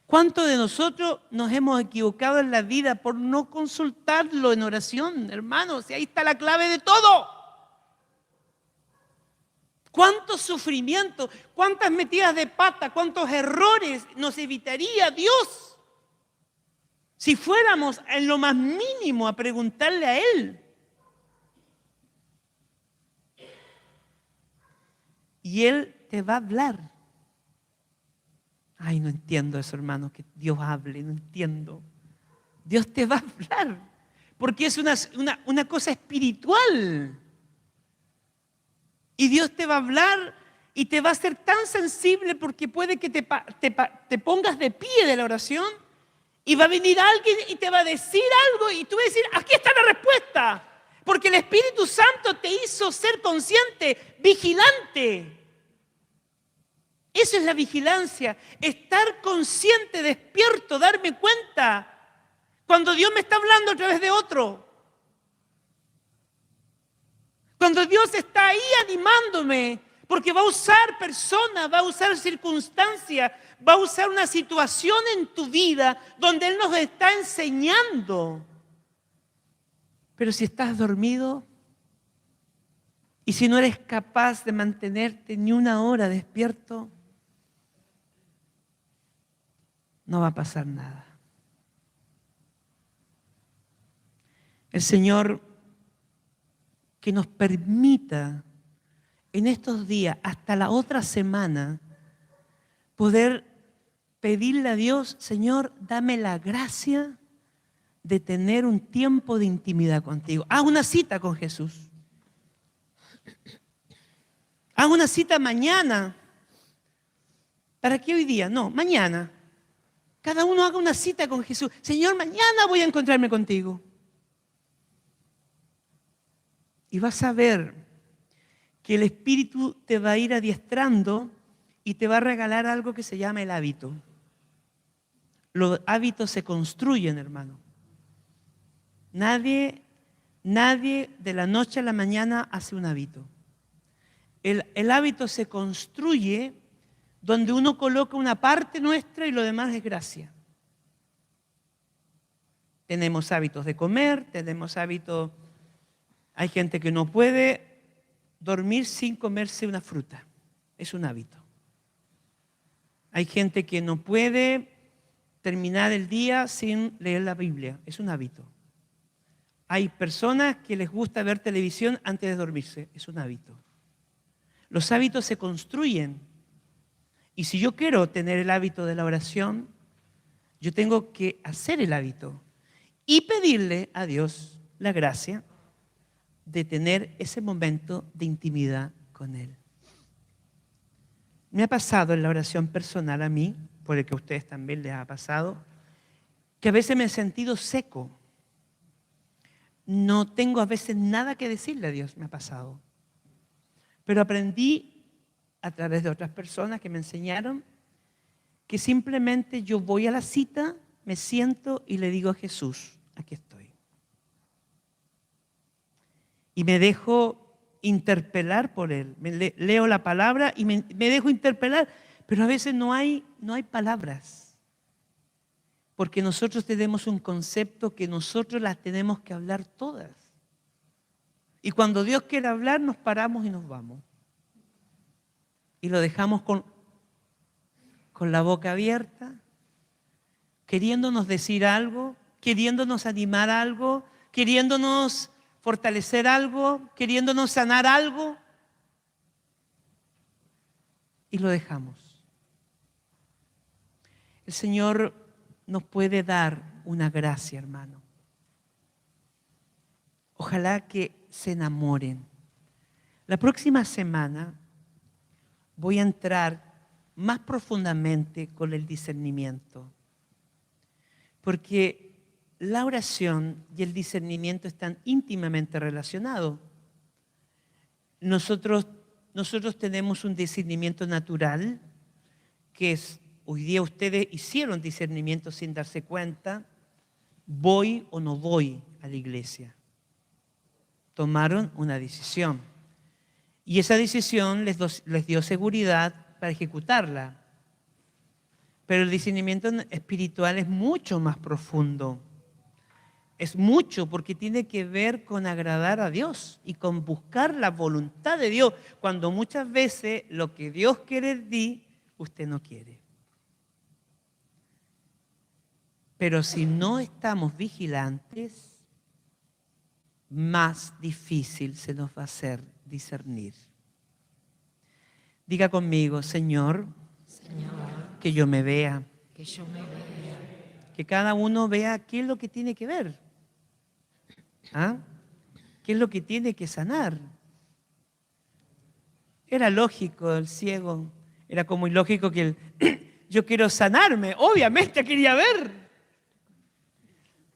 ¿Cuántos de nosotros nos hemos equivocado en la vida por no consultarlo en oración, hermanos? Y ahí está la clave de todo. ¿Cuánto sufrimiento, cuántas metidas de pata, cuántos errores nos evitaría Dios si fuéramos en lo más mínimo a preguntarle a Él? Y Él te va a hablar. Ay, no entiendo eso, hermano, que Dios hable, no entiendo. Dios te va a hablar, porque es una cosa espiritual. Y Dios te va a hablar y te va a hacer tan sensible porque puede que te pongas de pie de la oración y va a venir alguien y te va a decir algo y tú vas a decir, aquí está la respuesta. Porque el Espíritu Santo te hizo ser consciente, vigilante. Eso es la vigilancia, estar consciente, despierto, darme cuenta cuando Dios me está hablando a través de otro. Cuando Dios está ahí animándome, porque va a usar personas, va a usar circunstancias, Va a usar una situación en tu vida donde Él nos está enseñando. Pero si estás dormido y si no eres capaz de mantenerte ni una hora despierto, no va a pasar nada. El Señor que nos permita en estos días, hasta la otra semana, poder pedirle a Dios, Señor, dame la gracia de tener un tiempo de intimidad contigo. Haz una cita con Jesús. Haz una cita mañana. ¿Para qué hoy día? No, mañana. Cada uno haga una cita con Jesús. Señor, mañana voy a encontrarme contigo. Y vas a ver que el Espíritu te va a ir adiestrando y te va a regalar algo que se llama el hábito. Los hábitos se construyen, hermano. Nadie de la noche a la mañana hace un hábito. El hábito se construye donde uno coloca una parte nuestra y lo demás es gracia. Tenemos hábitos de comer, tenemos hábitos. Hay gente que no puede dormir sin comerse una fruta. Es un hábito. Hay gente que no puede terminar el día sin leer la Biblia. Es un hábito. Hay personas que les gusta ver televisión antes de dormirse. Es un hábito. Los hábitos se construyen. Y si yo quiero tener el hábito de la oración, yo tengo que hacer el hábito y pedirle a Dios la gracia de tener ese momento de intimidad con Él. Me ha pasado en la oración personal a mí, por el que a ustedes también les ha pasado, que a veces me he sentido seco. No tengo a veces nada que decirle a Dios, me ha pasado. Pero aprendí a través de otras personas que me enseñaron que simplemente yo voy a la cita, me siento y le digo a Jesús, aquí estoy. Y me dejo interpelar por Él. Leo la palabra y me dejo interpelar, pero a veces no hay palabras. Porque nosotros tenemos un concepto que nosotros las tenemos que hablar todas. Y cuando Dios quiere hablar, nos paramos y nos vamos. Y lo dejamos con la boca abierta, queriéndonos decir algo, queriéndonos animar algo, queriéndonos fortalecer algo, queriéndonos sanar algo, y lo dejamos. El Señor nos puede dar una gracia, hermano. Ojalá que se enamoren. La próxima semana voy a entrar más profundamente con el discernimiento, porque la oración y el discernimiento están íntimamente relacionados. Nosotros tenemos un discernimiento natural, que es, hoy día ustedes hicieron discernimiento sin darse cuenta, voy o no voy a la iglesia. Tomaron una decisión. Y esa decisión les dio seguridad para ejecutarla. Pero el discernimiento espiritual es mucho más profundo. Es mucho porque tiene que ver con agradar a Dios y con buscar la voluntad de Dios, cuando muchas veces lo que Dios quiere de ti, usted no quiere. Pero si no estamos vigilantes, más difícil se nos va a hacer discernir. Diga conmigo, Señor, que yo me vea. Que cada uno vea qué es lo que tiene que ver. ¿Ah? ¿Qué es lo que tiene que sanar? Era lógico el ciego, era como ilógico que yo quiero sanarme, obviamente quería ver.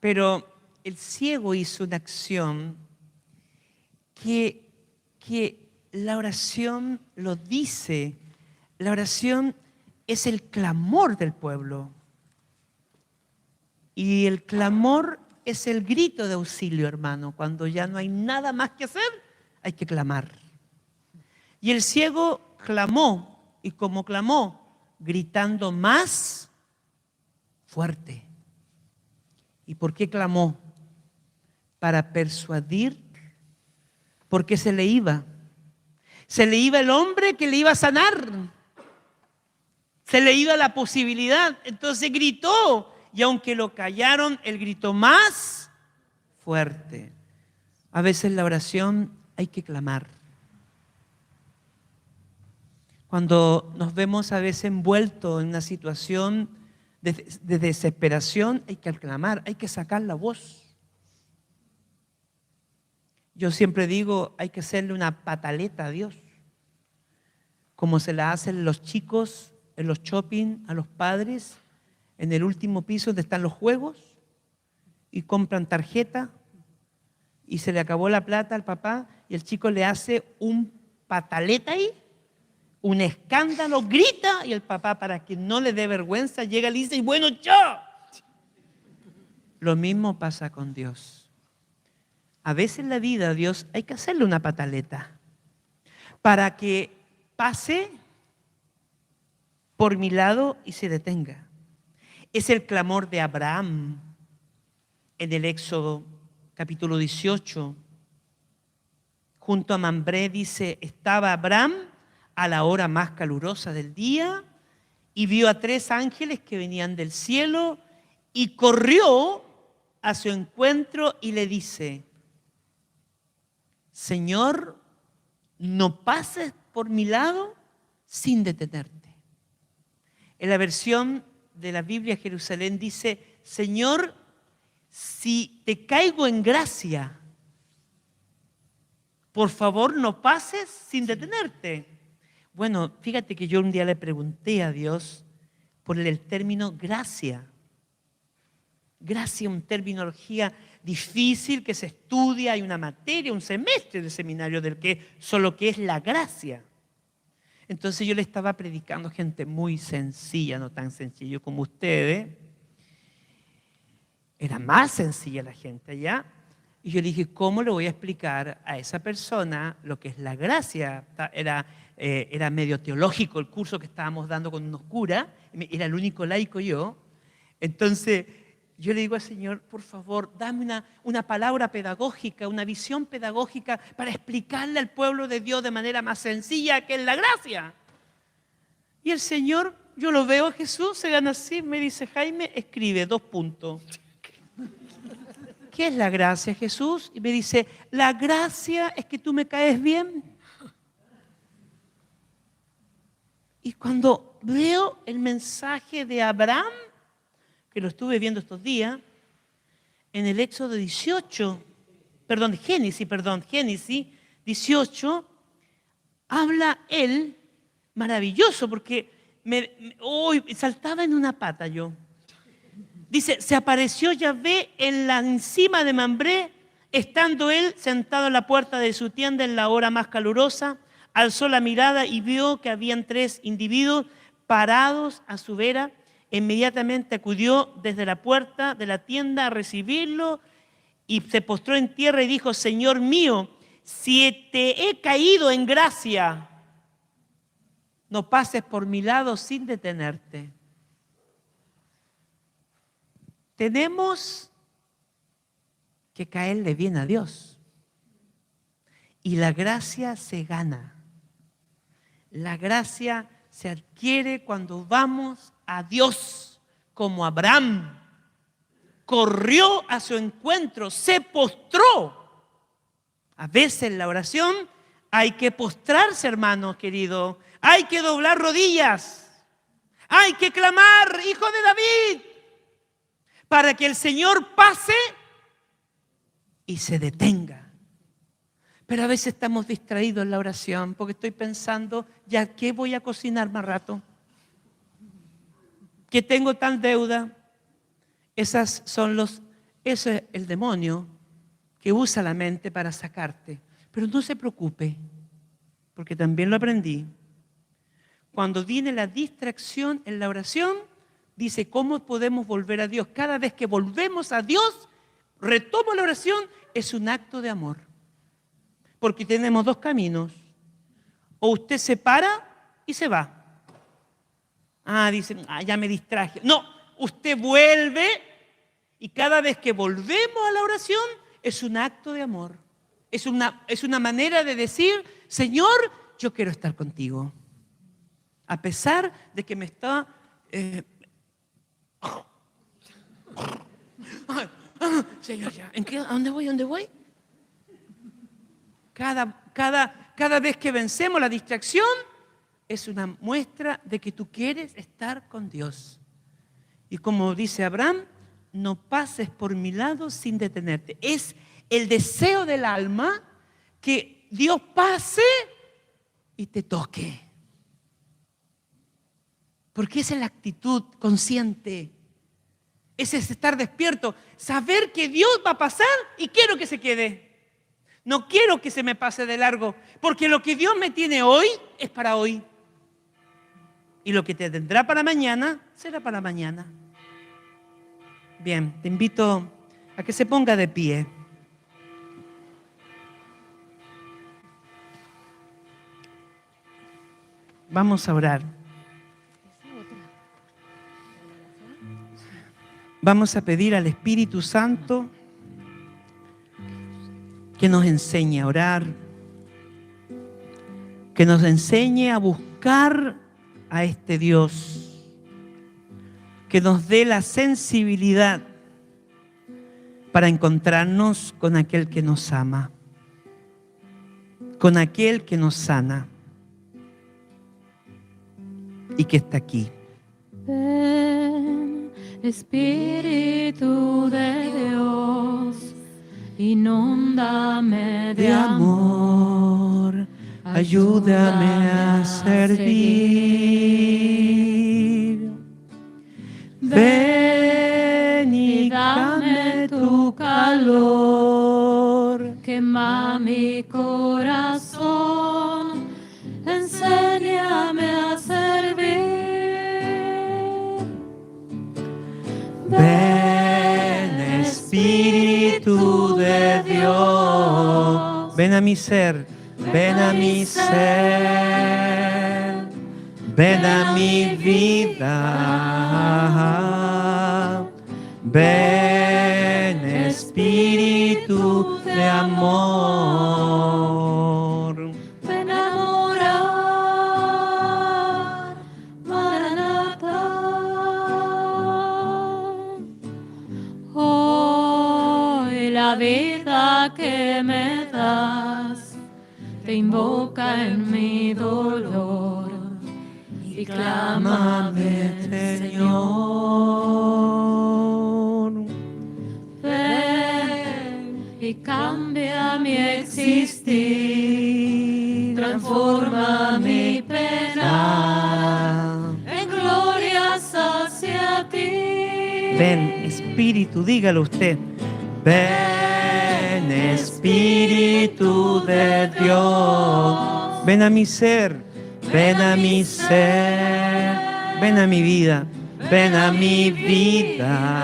Pero el ciego hizo una acción que la oración lo dice. La oración es el clamor del pueblo. Y el clamor es el grito de auxilio, hermano. Cuando ya no hay nada más que hacer, hay que clamar. Y el ciego clamó, y como clamó, gritando más fuerte. ¿Y por qué clamó? Para persuadir, porque se le iba. Se le iba el hombre que le iba a sanar. Se le iba la posibilidad. Entonces gritó. Y aunque lo callaron, él gritó más fuerte. A veces la oración hay que clamar. Cuando nos vemos a veces envueltos en una situación de desesperación, hay que clamar, hay que sacar la voz. Yo siempre digo, hay que hacerle una pataleta a Dios, como se la hacen los chicos en los shopping a los padres, en el último piso donde están los juegos, y compran tarjeta, y se le acabó la plata al papá, y el chico le hace un pataleta ahí, un escándalo, grita, y el papá, para que no le dé vergüenza, llega y le dice, y bueno, yo. Lo mismo pasa con Dios. A veces en la vida a Dios hay que hacerle una pataleta para que pase por mi lado y se detenga. Es el clamor de Abraham en el Éxodo capítulo 18. Junto a Mambré dice, estaba Abraham a la hora más calurosa del día y vio a 3 ángeles que venían del cielo y corrió a su encuentro y le dice, Señor, no pases por mi lado sin detenerte. En la versión de la Biblia Jerusalén dice, Señor, si te caigo en gracia, por favor no pases sin detenerte. Bueno, fíjate que yo un día le pregunté a Dios por el término gracia. Gracia, una terminología difícil que se estudia, hay una materia, un semestre de seminario del que solo que es la gracia. Entonces yo le estaba predicando a gente muy sencilla, no tan sencillo como ustedes. Era más sencilla la gente allá. Y yo le dije, ¿cómo le voy a explicar a esa persona lo que es la gracia? Era medio teológico el curso que estábamos dando con unos curas, era el único laico yo. Entonces yo le digo al Señor, por favor, dame una palabra pedagógica, una visión pedagógica para explicarle al pueblo de Dios de manera más sencilla que es la gracia. Y el Señor, yo lo veo a Jesús, se gana así, me dice, Jaime, escribe 2 puntos. ¿Qué es la gracia, Jesús? Y me dice, la gracia es que tú me caes bien. Y cuando veo el mensaje de Abraham, que lo estuve viendo estos días, en el Éxodo 18, Génesis 18, habla él, maravilloso, porque saltaba en una pata yo. Dice, se apareció Yahvé en la encima de Mambré, estando él sentado en la puerta de su tienda en la hora más calurosa, alzó la mirada y vio que habían 3 individuos parados a su vera. Inmediatamente acudió desde la puerta de la tienda a recibirlo y se postró en tierra y dijo, Señor mío, si te he caído en gracia, no pases por mi lado sin detenerte. Tenemos que caerle bien a Dios. Y la gracia se gana. La gracia se adquiere cuando vamos a Dios, como Abraham. Corrió a su encuentro, se postró. A veces en la oración hay que postrarse, hermano querido. Hay que doblar rodillas. Hay que clamar, hijo de David, para que el Señor pase y se detenga. Pero a veces estamos distraídos en la oración porque estoy pensando, ¿ya qué voy a cocinar más rato? ¿Que tengo tal deuda? Ese es el demonio que usa la mente para sacarte. Pero no se preocupe, porque también lo aprendí. Cuando viene la distracción en la oración, dice, ¿cómo podemos volver a Dios? Cada vez que volvemos a Dios, retomo la oración, es un acto de amor. Porque tenemos 2 caminos. O usted se para y se va. Dicen, ya me distraje. No, usted vuelve y cada vez que volvemos a la oración es un acto de amor. Es una manera de decir, Señor, yo quiero estar contigo. A pesar de que me está... Señor, ya, ¿a dónde voy? ¿A dónde voy? Cada vez que vencemos la distracción es una muestra de que tú quieres estar con Dios. Y como dice Abraham, no pases por mi lado sin detenerte. Es el deseo del alma que Dios pase y te toque. Porque esa es la actitud consciente. Ese es estar despierto, saber que Dios va a pasar y quiero que se quede. No quiero que se me pase de largo, porque lo que Dios me tiene hoy es para hoy. Y lo que te tendrá para mañana, será para mañana. Bien, te invito a que se ponga de pie. Vamos a orar. Vamos a pedir al Espíritu Santo que nos enseñe a orar, que nos enseñe a buscar a este Dios, que nos dé la sensibilidad para encontrarnos con aquel que nos ama, con aquel que nos sana y que está aquí. Ven, Espíritu de Dios, inúndame de amor, ayúdame a servir. Ven y dame tu calor, quema mi corazón, enséñame a servir. Ven, Espíritu de Dios, ven a mi ser, ven a mi ser, ven a mi vida. Ven, Espíritu de amor. Ven a morar, Maranatha. Hoy la vida que me das te invoca en mi dolor y clámame, Señor. Ven y cambia mi existir, transforma mi pena en glorias hacia ti. Ven, Espíritu, dígalo usted. Ven, Espíritu de Dios, ven a mi ser, ven a mi ser, ven a mi vida, ven a mi vida.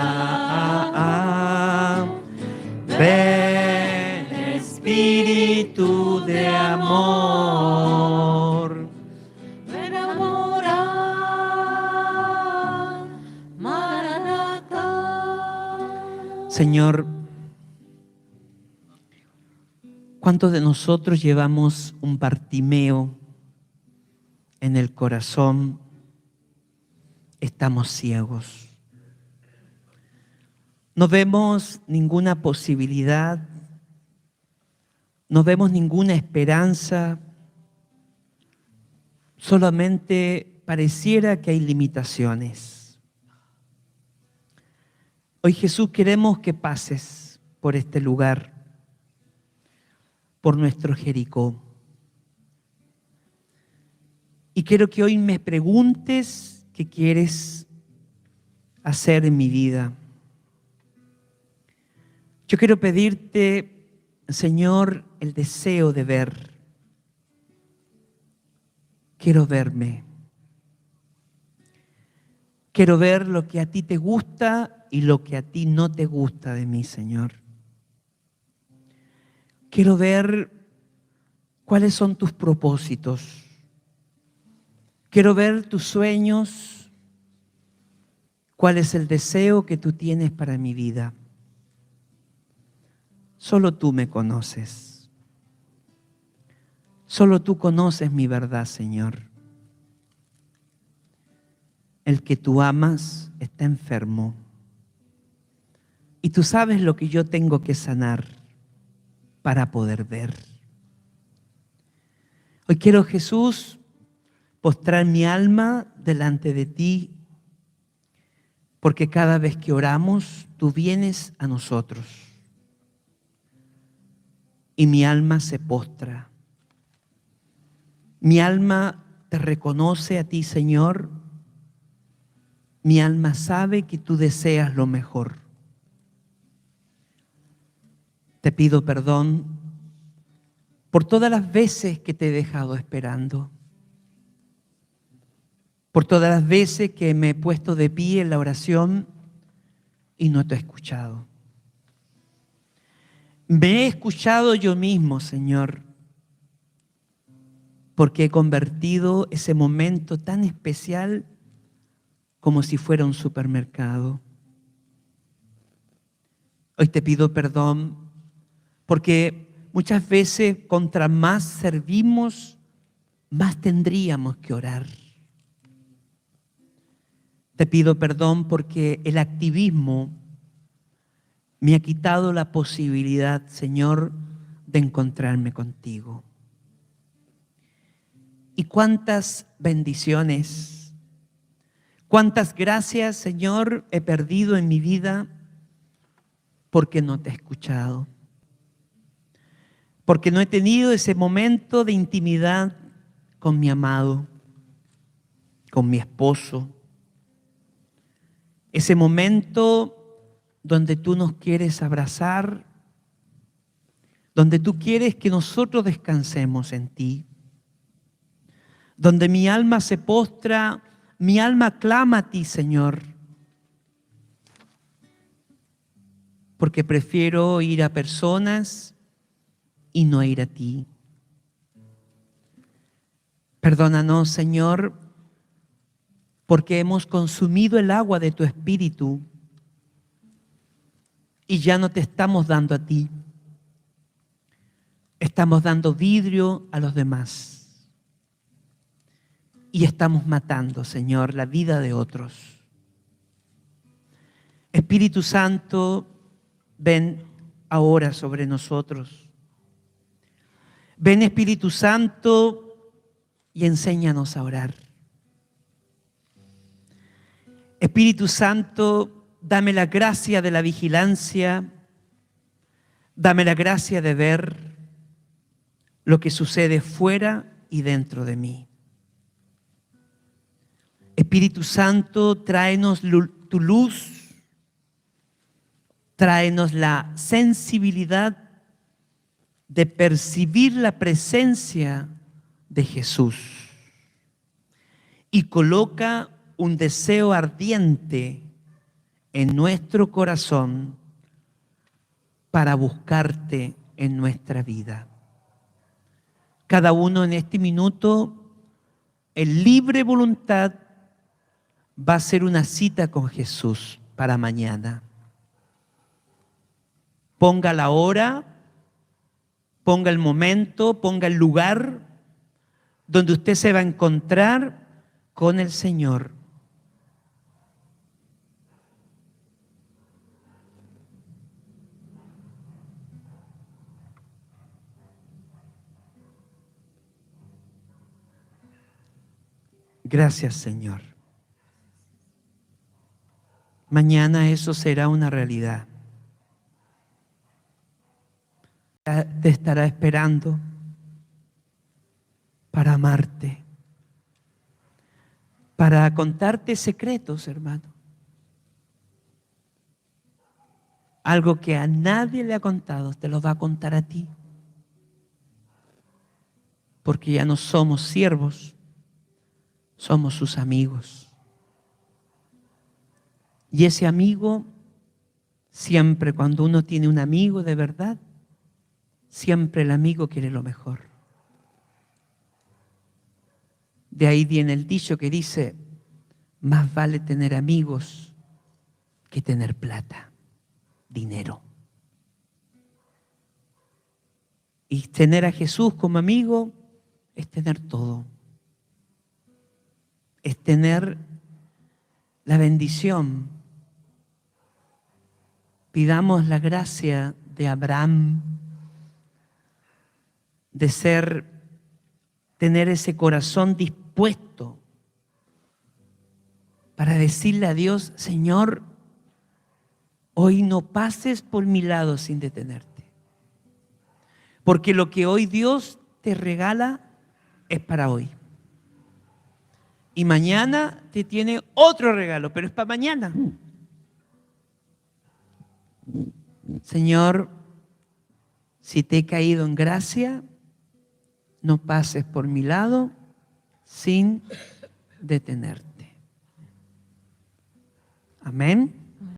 Ven, Espíritu de amor. Ven a morar, Maranatha. Señor, ¿cuántos de nosotros llevamos un Bartimeo en el corazón? Estamos ciegos. No vemos ninguna posibilidad, no vemos ninguna esperanza, solamente pareciera que hay limitaciones. Hoy, Jesús, queremos que pases por este lugar, por nuestro Jericó. Y quiero que hoy me preguntes qué quieres hacer en mi vida. Yo quiero pedirte, Señor, el deseo de ver. Quiero verme. Quiero ver lo que a ti te gusta y lo que a ti no te gusta de mí, Señor. Quiero ver cuáles son tus propósitos. Quiero ver tus sueños. ¿Cuál es el deseo que tú tienes para mi vida? Solo tú me conoces. Solo tú conoces mi verdad, Señor. El que tú amas está enfermo. Y tú sabes lo que yo tengo que sanar para poder ver. Hoy quiero, Jesús, postrar mi alma delante de ti, porque cada vez que oramos, tú vienes a nosotros. Y mi alma se postra. Mi alma te reconoce a ti, Señor. Mi alma sabe que tú deseas lo mejor. Te pido perdón por todas las veces que te he dejado esperando, por todas las veces que me he puesto de pie en la oración y no te he escuchado. Me he escuchado yo mismo, Señor, porque he convertido ese momento tan especial como si fuera un supermercado. Hoy te pido perdón porque muchas veces contra más servimos, más tendríamos que orar. Te pido perdón porque el activismo me ha quitado la posibilidad, Señor, de encontrarme contigo. Y cuántas bendiciones, cuántas gracias, Señor, he perdido en mi vida porque no te he escuchado. Porque no he tenido ese momento de intimidad con mi amado, con mi esposo. Ese momento donde tú nos quieres abrazar, donde tú quieres que nosotros descansemos en ti, donde mi alma se postra, mi alma clama a ti, Señor, porque prefiero ir a personas y no ir a ti. Perdónanos, Señor, porque hemos consumido el agua de tu Espíritu y ya no te estamos dando a ti. Estamos dando vidrio a los demás. Y estamos matando, Señor, la vida de otros. Espíritu Santo, ven ahora sobre nosotros. Ven, Espíritu Santo, y enséñanos a orar. Espíritu Santo, dame la gracia de la vigilancia, dame la gracia de ver lo que sucede fuera y dentro de mí. Espíritu Santo, tráenos tu luz, tráenos la sensibilidad de percibir la presencia de Jesús y coloca un deseo ardiente en nuestro corazón para buscarte en nuestra vida. Cada uno en este minuto, en libre voluntad, va a hacer una cita con Jesús para mañana. Ponga la hora, ponga el momento, ponga el lugar donde usted se va a encontrar con el Señor. Gracias, Señor. Mañana eso será una realidad. Te estará esperando para amarte, para contarte secretos, hermano. Algo que a nadie le ha contado, te lo va a contar a ti. Porque ya no somos siervos, somos sus amigos. Y ese amigo, siempre cuando uno tiene un amigo de verdad, siempre el amigo quiere lo mejor. De ahí viene el dicho que dice, más vale tener amigos que tener plata, dinero. Y tener a Jesús como amigo es tener todo. Es tener la bendición. Pidamos la gracia de Abraham, de tener ese corazón dispuesto para decirle a Dios, Señor, hoy no pases por mi lado sin detenerte. Porque lo que hoy Dios te regala es para hoy. Y mañana te tiene otro regalo, pero es para mañana. Señor, si te he caído en gracia, no pases por mi lado sin detenerte. Amén.